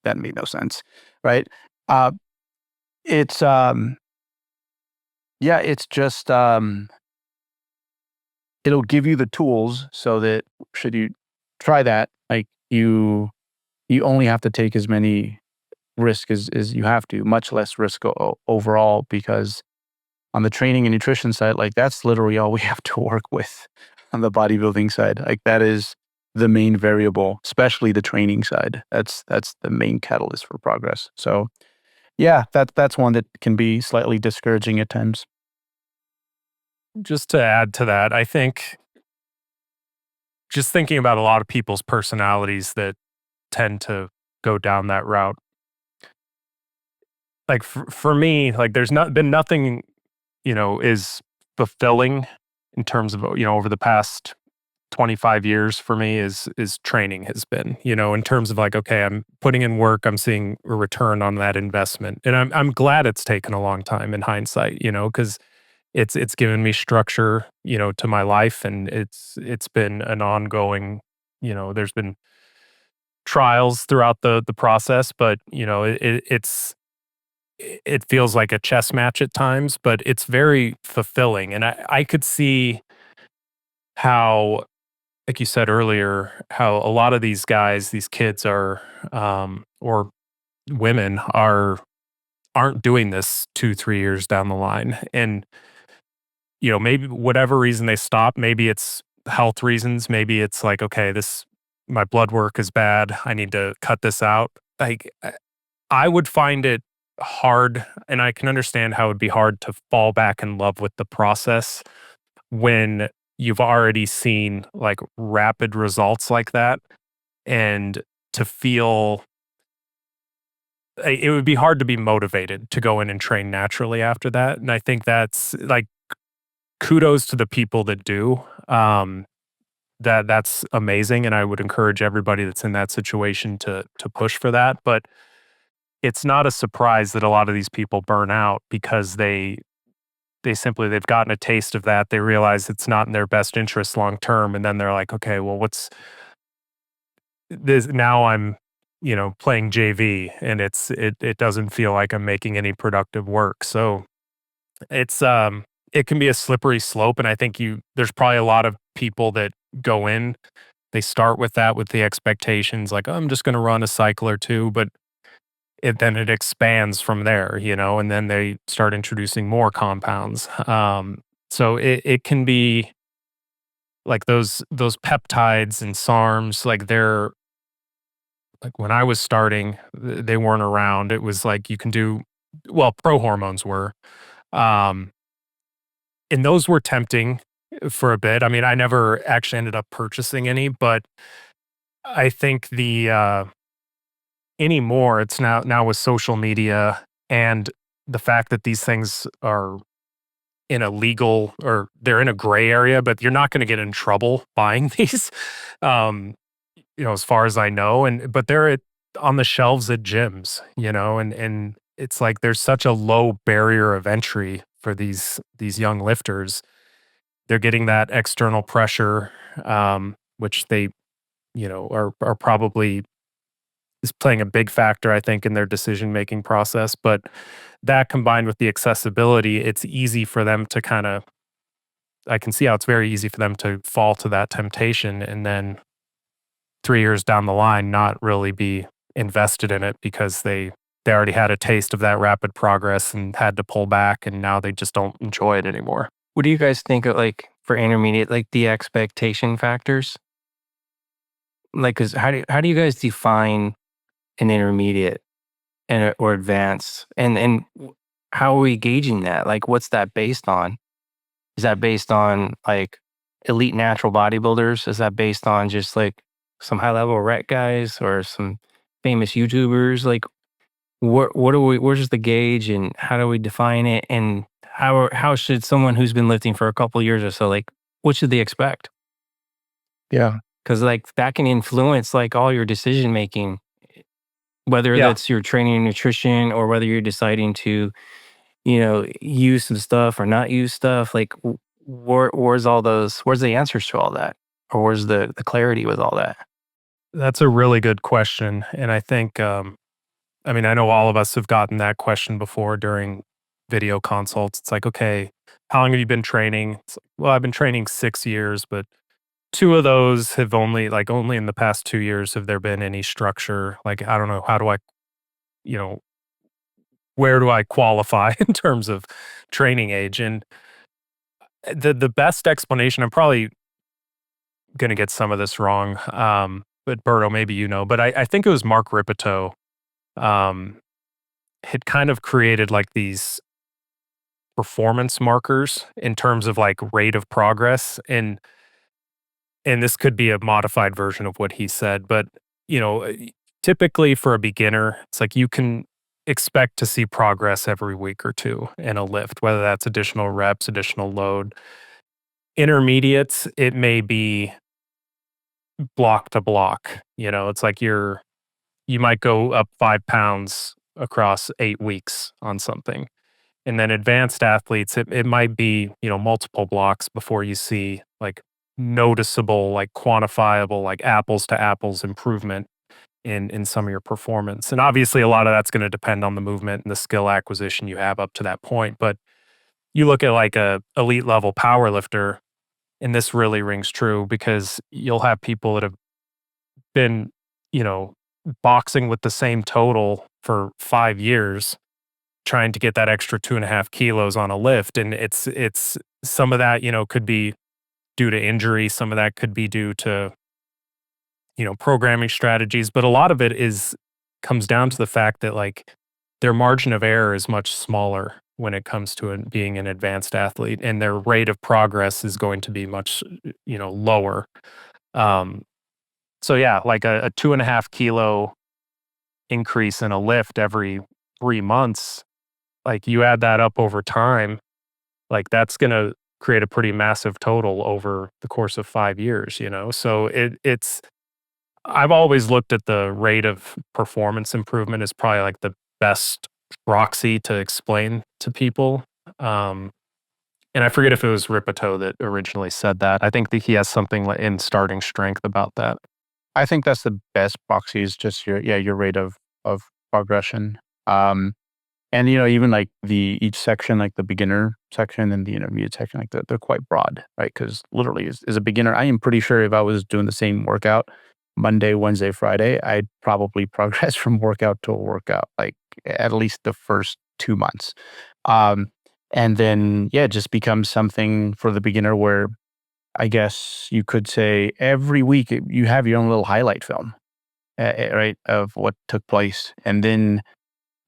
That made no sense, right? Uh, it's yeah, it's just it'll give you the tools so that should you try that, like you only have to take as many risks as you have to, much less risk overall, because on the training and nutrition side, like that's literally all we have to work with on the bodybuilding side. Like that is the main variable, especially the training side. That's the main catalyst for progress. So yeah, that's one that can be slightly discouraging at times. Just to add to that, I think just thinking about a lot of people's personalities that tend to go down that route. Like for me, like there's not been nothing, is fulfilling in terms of, over the past 25 years for me is training has been, in terms of like, okay, I'm putting in work, I'm seeing a return on that investment. And I'm glad it's taken a long time in hindsight, because it's given me structure, to my life, and it's been an ongoing, there's been trials throughout the process, but it feels like a chess match at times, but it's very fulfilling. And I could see how, like you said earlier, how a lot of these guys, these kids are, or women aren't doing this 2, 3 years down the line. And, maybe whatever reason they stop, maybe it's health reasons, maybe it's like, okay, my blood work is bad, I need to cut this out. Like, I would find it hard, and I can understand how it would be hard to fall back in love with the process when you've already seen like rapid results like that, and to feel it would be hard to be motivated to go in and train naturally after that. And I think that's like kudos to the people that do. That's amazing, and I would encourage everybody that's in that situation to push for that. But it's not a surprise that a lot of these people burn out because they've gotten a taste of that. They realize it's not in their best interest long term, and then they're like, okay, well, what's this now? I'm playing JV, and it doesn't feel like I'm making any productive work. So it's it can be a slippery slope, and I think there's probably a lot of people that go in, they start with that, with the expectations like, "Oh, I'm just going to run a cycle or two," but then it expands from there, and then they start introducing more compounds. So it can be like those peptides and SARMs, like they're like when I was starting, they weren't around. It was like you can do well, pro hormones were. Um, and those were tempting for a bit. I mean, I never actually ended up purchasing any, but I think the anymore it's now with social media and the fact that these things are in a legal or they're in a gray area, but you're not going to get in trouble buying these. Um, as far as I know, but they're on the shelves at gyms, and it's like there's such a low barrier of entry for these young lifters. They're getting that external pressure, which they, are probably is playing a big factor, I think, in their decision making process. But that combined with the accessibility, it's easy for them to I can see how it's very easy for them to fall to that temptation and then 3 years down the line not really be invested in it because they already had a taste of that rapid progress and had to pull back, and now they just don't enjoy it anymore. What do you guys think of, like, for intermediate, like, the expectation factors? Like, 'cause how do you guys define an intermediate or advanced? And how are we gauging that? Like, what's that based on? Is that based on, like, elite natural bodybuilders? Is that based on just, like, some high-level rec guys or some famous YouTubers? Like, what are we where's the gauge, and how do we define it? And how should someone who's been lifting for a couple years or so, like, what should they expect? Yeah. Because, like, that can influence, like, all your decision making, whether Yeah. that's your training and nutrition or whether you're deciding to, use some stuff or not use stuff. Like, where's the answers to all that? Or where's the clarity with all that? That's a really good question. And I think, I mean, I know all of us have gotten that question before during video consults. It's like, okay, how long have you been training? It's like, well, I've been training 6 years, but two of those have only in the past 2 years have there been any structure. Like, I don't know, how do I, you know, where do I qualify in terms of training age? And the best explanation, I'm probably going to get some of this wrong, but Berto, maybe but I think it was Mark Ripito um, had kind of created like these performance markers in terms of like rate of progress, and this could be a modified version of what he said, but you know, uh, typically for a beginner, it's like you can expect to see progress every week or two in a lift, whether that's additional reps, additional load. Intermediates, it may be block to block. It's like you might go up 5 pounds across 8 weeks on something. And then advanced athletes, it might be, multiple blocks before you see like noticeable, like quantifiable, like apples to apples improvement in some of your performance. And obviously a lot of that's going to depend on the movement and the skill acquisition you have up to that point. But you look at like a elite level power lifter, and this really rings true because you'll have people that have been, you know, boxing with the same total for 5 years trying to get that extra 2.5 kilos on a lift. And it's some of that, could be due to injury. Some of that could be due to, programming strategies. But a lot of it comes down to the fact that like their margin of error is much smaller when it comes to being an advanced athlete, and their rate of progress is going to be much, lower. Um, so yeah, like a 2.5 kilo increase in a lift every 3 months, like you add that up over time, like that's going to create a pretty massive total over the course of 5 years. So it's I've always looked at the rate of performance improvement as probably like best proxy to explain to people. And I forget if it was Ripito that originally said that. I think that he has something in starting strength about that. I think that's the best proxy is just your rate of progression. And even like each section, like the beginner section and the intermediate section, like they're quite broad, right? Because literally, as a beginner, I am pretty sure if I was doing the same workout Monday, Wednesday, Friday, I'd probably progress from workout to workout, like at least the first 2 months. And then it just becomes something for the beginner where I guess you could say every week you have your own little highlight film, right, of what took place, and then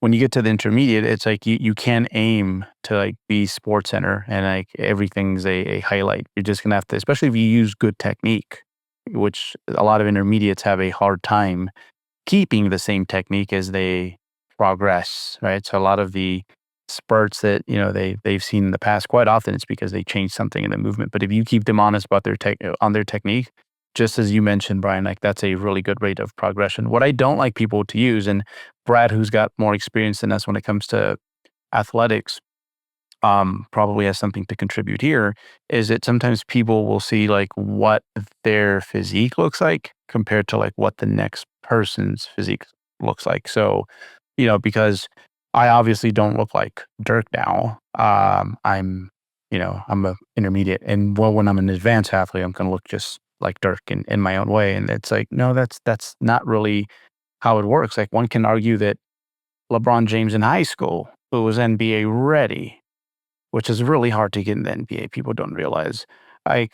when you get to the intermediate, it's like you can't aim to like be Sports Center and like everything's a highlight. You're just gonna have to, especially if you use good technique, which a lot of intermediates have a hard time keeping the same technique as they progress, right? So a lot of the spurts that they've seen in the past, quite often it's because they changed something in the movement. But if you keep them honest about their technique, just as you mentioned, Brian, like that's a really good rate of progression. What I don't like people to use, and Brad, who's got more experience than us when it comes to athletics, probably has something to contribute here, is that sometimes people will see like what their physique looks like compared to like what the next person's physique looks like. So, because I obviously don't look like Dirk now. I'm a intermediate, and when I'm an advanced athlete, I'm going to look just like Dirk in my own way. And it's like, no, that's not really how it works. Like one can argue that LeBron James in high school, who was NBA ready, which is really hard to get in the NBA, people don't realize, like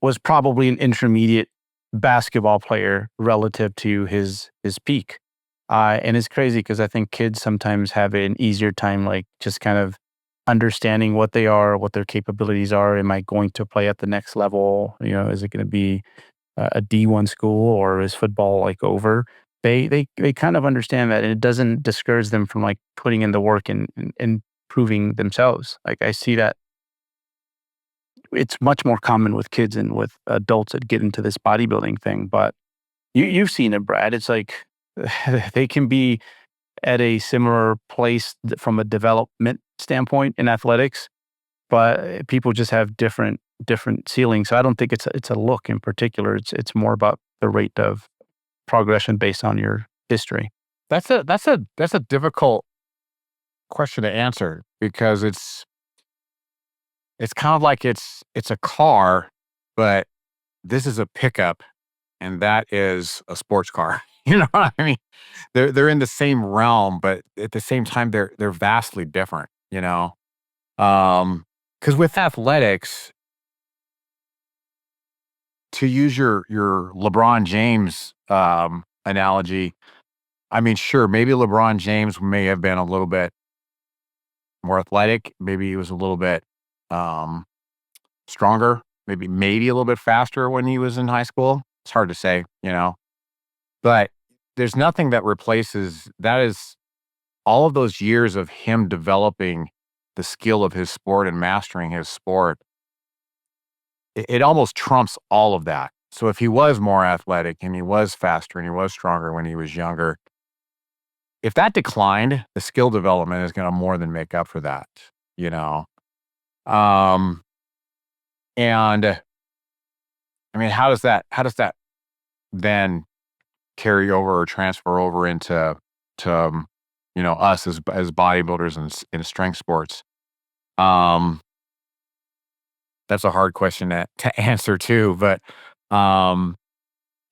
was probably an intermediate basketball player relative to his peak. And it's crazy because I think kids sometimes have an easier time, like just kind of understanding what they are, what their capabilities are. Am I going to play at the next level? Is it going to be a D1 school, or is football like over? They kind of understand that, and it doesn't discourage them from like putting in the work and proving themselves. Like I see that it's much more common with kids and with adults that get into this bodybuilding thing. But you've seen it, Brad. It's like they can be at a similar place from a development standpoint in athletics, but people just have different ceilings. So I don't think it's a look in particular. It's more about the rate of progression based on your history. That's a difficult question to answer because it's kind of like it's a car, but this is a pickup and that is a sports car. You know what I mean? They're in the same realm, but at the same time they're vastly different, because with athletics, to use your LeBron James analogy, I mean, sure, maybe LeBron James may have been a little bit more athletic. Maybe he was a little bit stronger, maybe a little bit faster when he was in high school. It's hard to say, but there's nothing that replaces that. Is all of those years of him developing the skill of his sport and mastering his sport. It almost trumps all of that. So if he was more athletic and he was faster and he was stronger when he was younger, if that declined, the skill development is going to more than make up for that, And I mean, how does that then carry over or transfer over into us as bodybuilders in strength sports? That's a hard question to answer too, but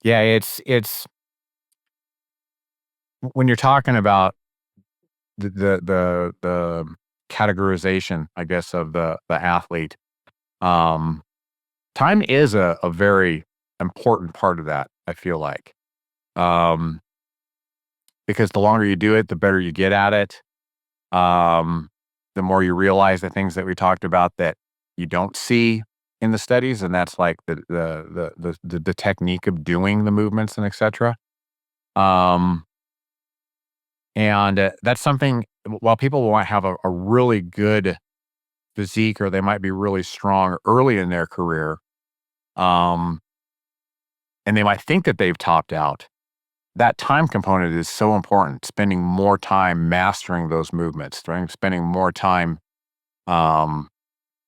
it's when you're talking about the categorization, I guess, of the athlete. Time is a very important part of that, I feel like. Because the longer you do it, the better you get at it. The more you realize the things that we talked about that you don't see in the studies, and that's like the technique of doing the movements and etc. And that's something, while people might have a really good physique or they might be really strong early in their career, and they might think that they've topped out, that time component is so important. Spending more time mastering those movements, right? Spending more time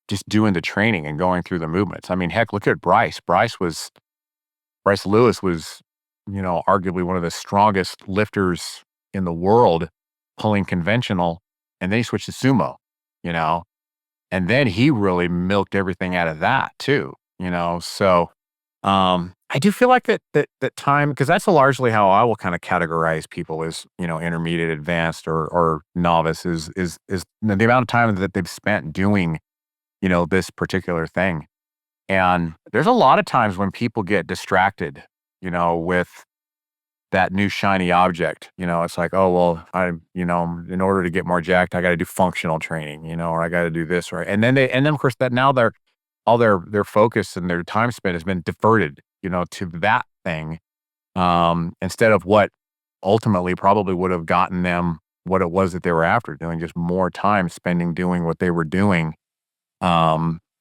just doing the training and going through the movements. I mean, heck, look at Bryce. Bryce Lewis was, arguably one of the strongest lifters in the world, pulling conventional, and then he switched to sumo, you know, and then he really milked everything out of that too, So I do feel like that time, because that's largely how I will kind of categorize people as, intermediate, advanced, or novice is the amount of time that they've spent doing, this particular thing. And there's a lot of times when people get distracted, with that new shiny object. It's like, oh, well, in order to get more jacked, I got to do functional training, or I got to do this, or, and then of course that now all their focus and their time spent has been diverted, to that thing, instead of what ultimately probably would have gotten them what it was that they were after, doing just more time spending doing what they were doing.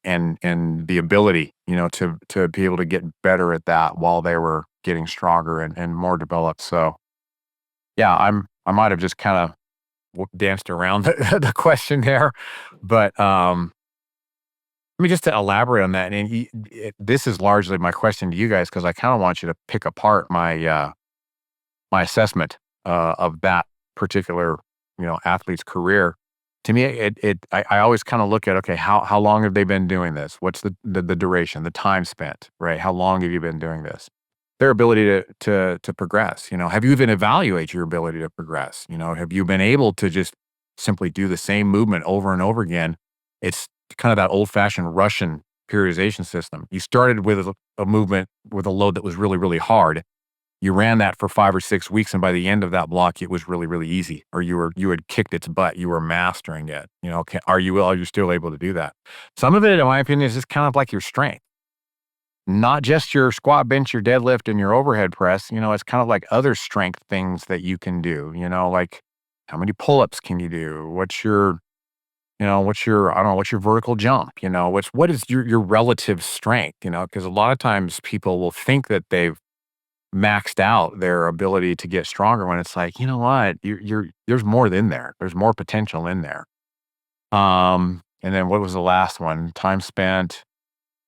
And the ability, to be able to get better at that while they were getting stronger and more developed. So yeah, I might have just kind of danced around the question there, but let me just to elaborate on that. And this is largely my question to you guys, because I kind of want you to pick apart my my assessment of that particular athlete's career. To me, I always kind of look at, okay, how long have they been doing this? What's the duration, the time spent, right? How long have you been doing this? Their ability to progress. Have you even evaluated your ability to progress? Have you been able to just simply do the same movement over and over again? It's kind of that old-fashioned Russian periodization system. You started with a movement with a load that was really, really hard. You ran that for 5 or 6 weeks, and by the end of that block, it was really, really easy, or you had kicked its butt. You were mastering it. Are you still able to do that? Some of it, in my opinion, is just kind of like your strength, not just your squat, bench, your deadlift, and your overhead press. It's kind of like other strength things that you can do. Like how many pull-ups can you do? What's your I don't know, what's your vertical jump? What is your relative strength? Because a lot of times people will think that they've maxed out their ability to get stronger, when it's like, you know what, there's more in there. There's more potential in there. And then what was the last one? Time spent,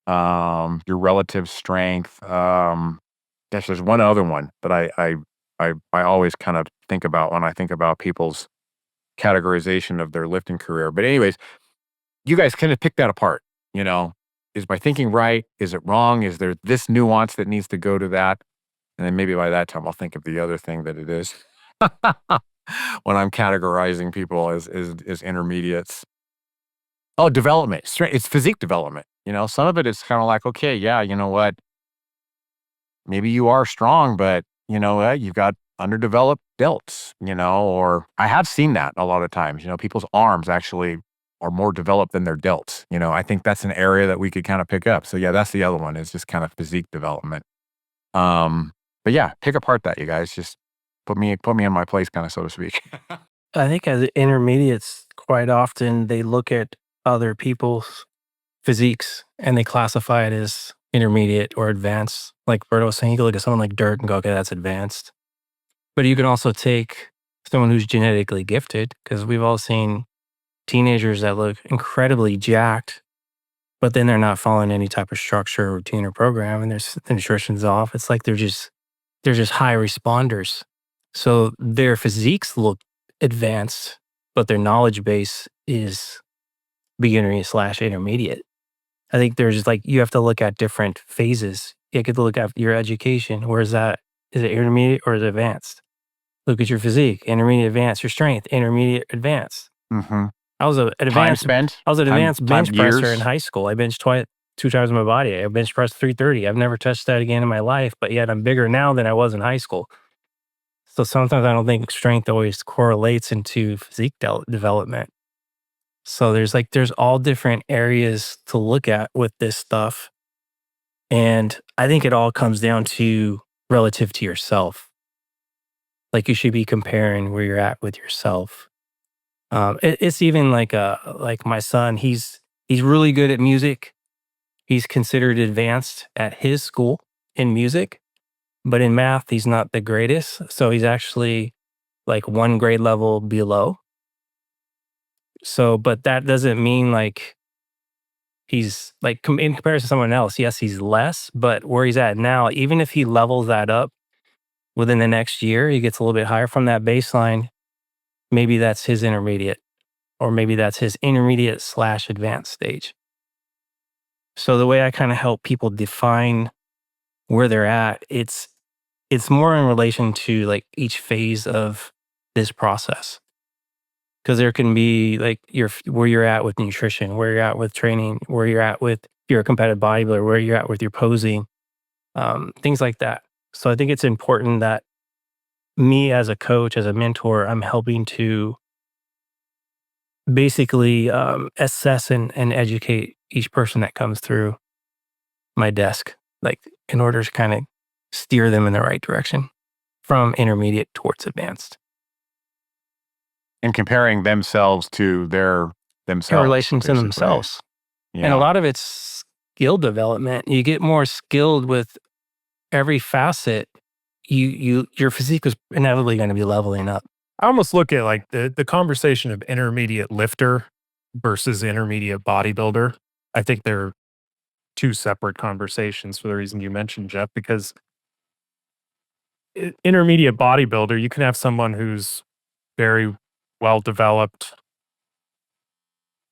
your relative strength. Gosh, there's one other one that I always kind of think about when I think about people's categorization of their lifting career. But anyways, you guys kind of pick that apart. Is my thinking right? Is it wrong? Is there this nuance that needs to go to that? And then maybe by that time, I'll think of the other thing that it is when I'm categorizing people as intermediates. Oh, development. It's physique development. Some of it is kind of like, okay, yeah, you know what? Maybe you are strong, but you've got underdeveloped delts, or I have seen that a lot of times. People's arms actually are more developed than their delts. I think that's an area that we could kind of pick up. So yeah, that's the other one, is just kind of physique development. But yeah, pick apart that, you guys. Just put me in my place, kind of, so to speak. I think as intermediates, quite often they look at other people's physiques and they classify it as intermediate or advanced. Like Berto was saying, you can look at someone like Dirk and go, okay, that's advanced. But you can also take someone who's genetically gifted, because we've all seen teenagers that look incredibly jacked, but then they're not following any type of structure or routine or program, and their nutrition's off. It's like they're just high responders. So their physiques look advanced, but their knowledge base is beginner/intermediate. I think there's you have to look at different phases. You could look at your education. Where is that? Is it intermediate or is it advanced? Look at your physique, intermediate, advanced. Your strength, intermediate, advanced. Mm-hmm. I was an advanced bench presser in high school. I benched 2 times my body. I bench pressed 330. I've never touched that again in my life, but yet I'm bigger now than I was in high school. So sometimes I don't think strength always correlates into physique development. So there's all different areas to look at with this stuff. And I think it all comes down to relative to yourself. You should be comparing where you're at with yourself. It's even like my son, he's really good at music. He's considered advanced at his school in music, but in math, he's not the greatest. So he's actually like one grade level below. So, but that doesn't mean like he's like in comparison to someone else, yes, he's less, but where he's at now, even if he levels that up within the next year, he gets a little bit higher from that baseline. Maybe that's his intermediate, or maybe that's his intermediate / advanced stage. So the way I kind of help people define where they're at, it's more in relation to like each phase of this process. Because there can be like where you're at with nutrition, where you're at with training, where you're at with, if you're a competitive bodybuilder, where you're at with your posing, things like that. So I think it's important that me as a coach, as a mentor, I'm helping to basically assess and educate each person that comes through my desk, like in order to kind of steer them in the right direction from intermediate towards advanced. And comparing themselves to themselves. In relation to basically. themselves. Yeah. And a lot of it's skill development. You get more skilled with every facet. Your physique is inevitably going to be leveling up. I almost look at like the conversation of intermediate lifter versus intermediate bodybuilder. I think they're two separate conversations for the reason you mentioned, Jeff, because intermediate bodybuilder, you can have someone who's very well developed,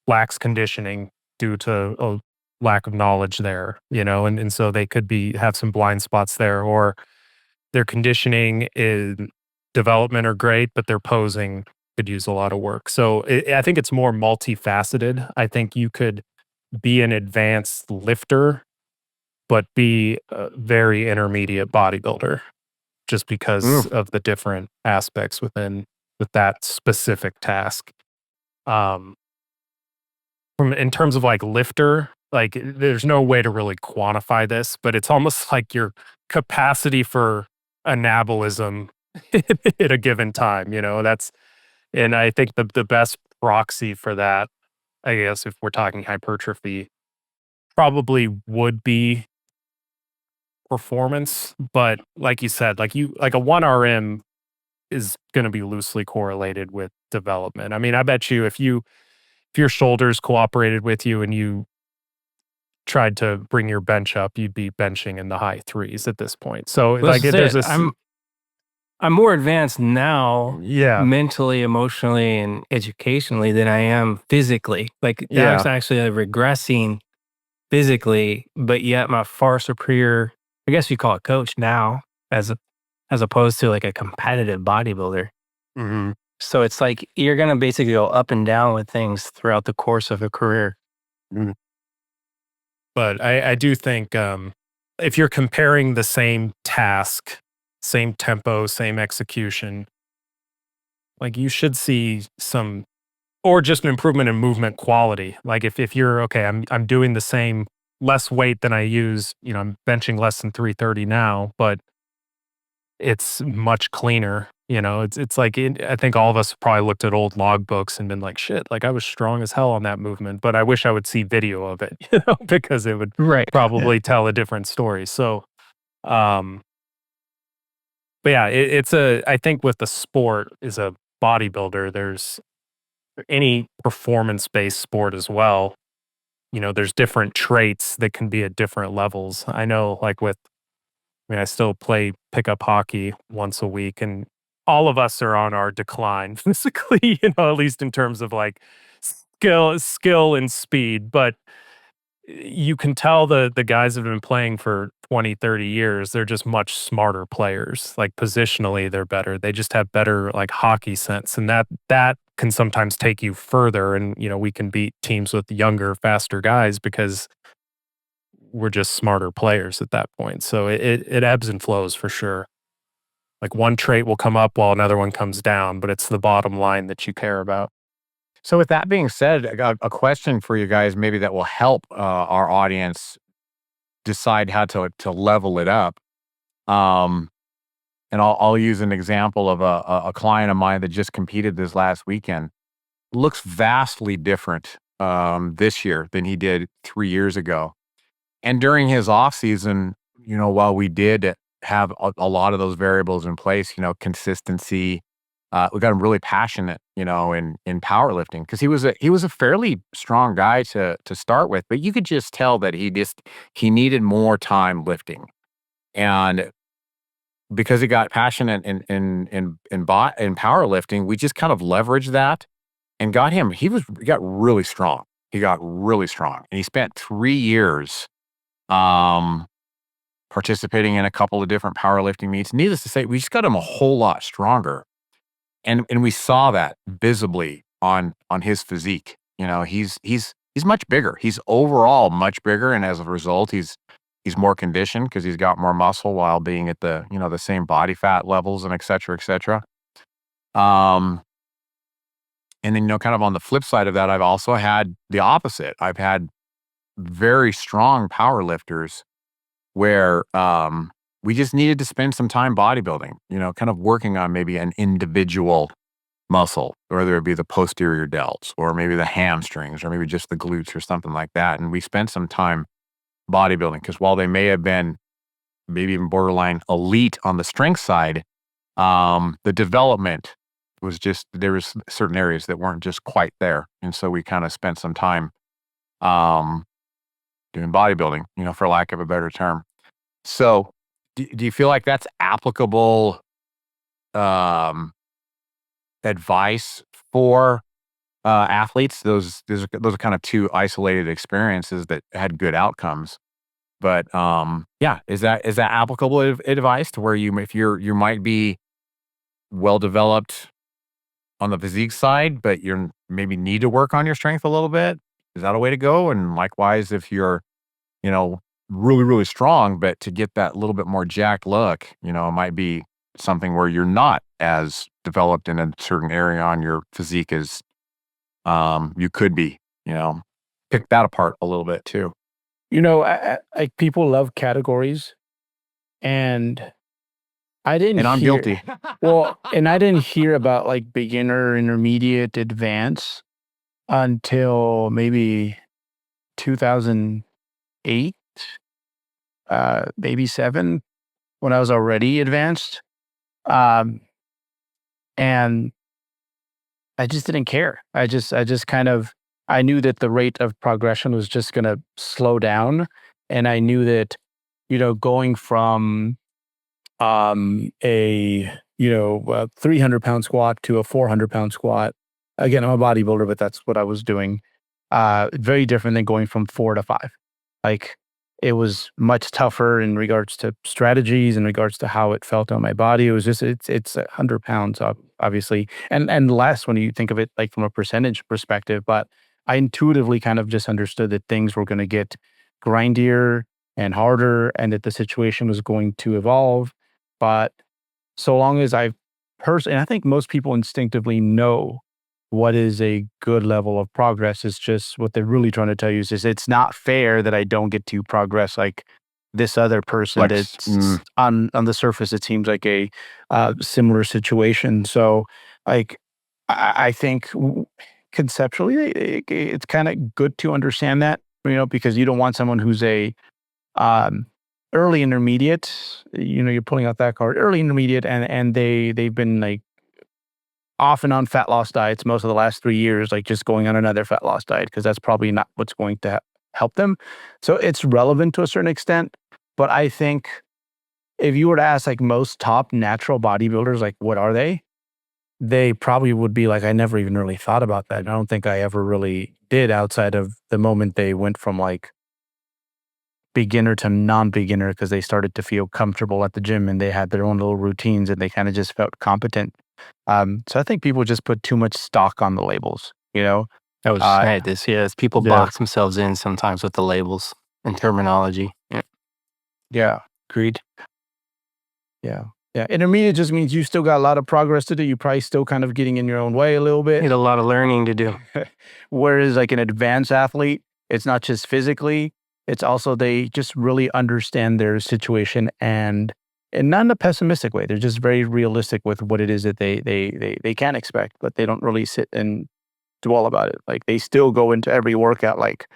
lacks conditioning due to a lack of knowledge there, and so they could have some blind spots there, or their conditioning and development are great, but their posing could use a lot of work. So I think it's more multifaceted. I think you could be an advanced lifter, but be a very intermediate bodybuilder just because of the different aspects with that specific task. In terms of like lifter, like there's no way to really quantify this, but it's almost like your capacity for anabolism at a given time, and I think the best proxy for that, I guess, if we're talking hypertrophy, probably would be performance. But like you said, like a 1 RM is going to be loosely correlated with development. I mean, I bet you if your shoulders cooperated with you and you tried to bring your bench up, you'd be benching in the high threes at this point. So like there's this. I'm more advanced now, Yeah. mentally, emotionally, and educationally than I am physically. Like that's actually regressing physically, but yet my far superior, I guess you call it coach now, as opposed to like a competitive bodybuilder. Mm-hmm. So it's like you're gonna basically go up and down with things throughout the course of a career. Mm. But I do think if you're comparing the same task, same tempo, same execution, like you should see some, or just an improvement in movement quality. Like if you're okay, I'm doing the same, less weight than I use, I'm benching less than 330 now, but it's much cleaner. It's like I think all of us probably looked at old logbooks and been like, shit, like I was strong as hell on that movement, but I wish I would see video of it, because it would probably tell a different story. So, but yeah, I think with the sport as a bodybuilder, there's any performance-based sport as well. There's different traits that can be at different levels. I know like I still play pickup hockey once a week, and all of us are on our decline physically, at least in terms of like skill and speed. But you can tell the guys that have been playing for 20, 30 years, they're just much smarter players. Like positionally, they're better. They just have better like hockey sense. And that can sometimes take you further. And, we can beat teams with younger, faster guys because we're just smarter players at that point. So it ebbs and flows for sure. Like one trait will come up while another one comes down, but it's the bottom line that you care about. So with that being said, I got a question for you guys, maybe that will help our audience decide how to level it up. And I'll use an example of a client of mine that just competed this last weekend. Looks vastly different this year than he did 3 years ago. And during his off season, while we did have a lot of those variables in place, consistency. We got him really passionate, in powerlifting because he was a fairly strong guy to start with, but you could just tell that he needed more time lifting. And because he got passionate in powerlifting, we just kind of leveraged that and got him. He got really strong. He got really strong, and he spent 3 years participating in a couple of different powerlifting meets. Needless to say, we just got him a whole lot stronger, and we saw that visibly on his physique. He's much bigger. He's overall much bigger, and as a result, he's more conditioned because he's got more muscle while being at the same body fat levels and et cetera, et cetera. And then, kind of on the flip side of that, I've also had the opposite. I've had very strong power lifters where we just needed to spend some time bodybuilding, kind of working on maybe an individual muscle, whether it be the posterior delts or maybe the hamstrings or maybe just the glutes or something like that. And we spent some time bodybuilding because while they may have been maybe even borderline elite on the strength side, the development was just, there was certain areas that weren't just quite there. And so we kind of spent some time doing bodybuilding, for lack of a better term. So do you feel like that's applicable advice for athletes? Those are kind of two isolated experiences that had good outcomes. But yeah, is that applicable advice to where if you might be well developed on the physique side, but you're maybe need to work on your strength a little bit? Is that a way to go? And likewise, if you're, really, really strong, but to get that little bit more jacked look, it might be something where you're not as developed in a certain area on your physique as you could be, pick that apart a little bit too. Like people love categories, and I didn't And I'm hear, guilty. well, and I didn't hear about like beginner, intermediate, advanced until maybe 2008, maybe 7, when I was already advanced. Um, and I just didn't care. I just kind of, I knew that the rate of progression was just going to slow down. And I knew that, going from a 300-pound squat to a 400-pound squat. Again, I'm a bodybuilder, but that's what I was doing. Very different than going from 4 to 5. Like, it was much tougher in regards to strategies, in regards to how it felt on my body. It was just, it's 100 pounds, obviously, and less when you think of it like from a percentage perspective. But I intuitively kind of just understood that things were going to get grindier and harder, and that the situation was going to evolve. But so long as and I think most people instinctively know what is a good level of progress. It's just what they're really trying to tell you is it's not fair that I don't get to progress like this other person that's on the surface. It seems like a similar situation. So like, I think conceptually it's kind of good to understand that, because you don't want someone who's a early intermediate, you're pulling out that card, early intermediate, and they've been like off and on fat loss diets most of the last 3 years, like just going on another fat loss diet, because that's probably not what's going to help them. So it's relevant to a certain extent, but I think if you were to ask like most top natural bodybuilders, like what are they probably would be like, I never even really thought about that. I don't think I ever really did, outside of the moment they went from like beginner to non-beginner, because they started to feel comfortable at the gym and they had their own little routines and they kind of just felt competent. So I think people just put too much stock on the labels, I was just saying this. Yes, people yeah. box themselves in sometimes with the labels and terminology. Yeah. Agreed. Yeah. Intermediate just means you still got a lot of progress to do. You're probably still kind of getting in your own way a little bit. Need a lot of learning to do. Whereas like an advanced athlete, it's not just physically, it's also they just really understand their situation, and not in a pessimistic way. They're just very realistic with what it is that they can expect, but they don't really sit and dwell about it. Like they still go into every workout like,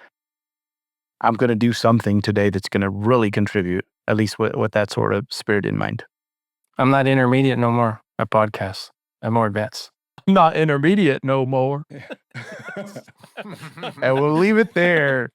I'm going to do something today that's going to really contribute, at least with that sort of spirit in mind. I'm not intermediate no more at podcasts. I'm more advanced. Not intermediate no more. And we'll leave it there.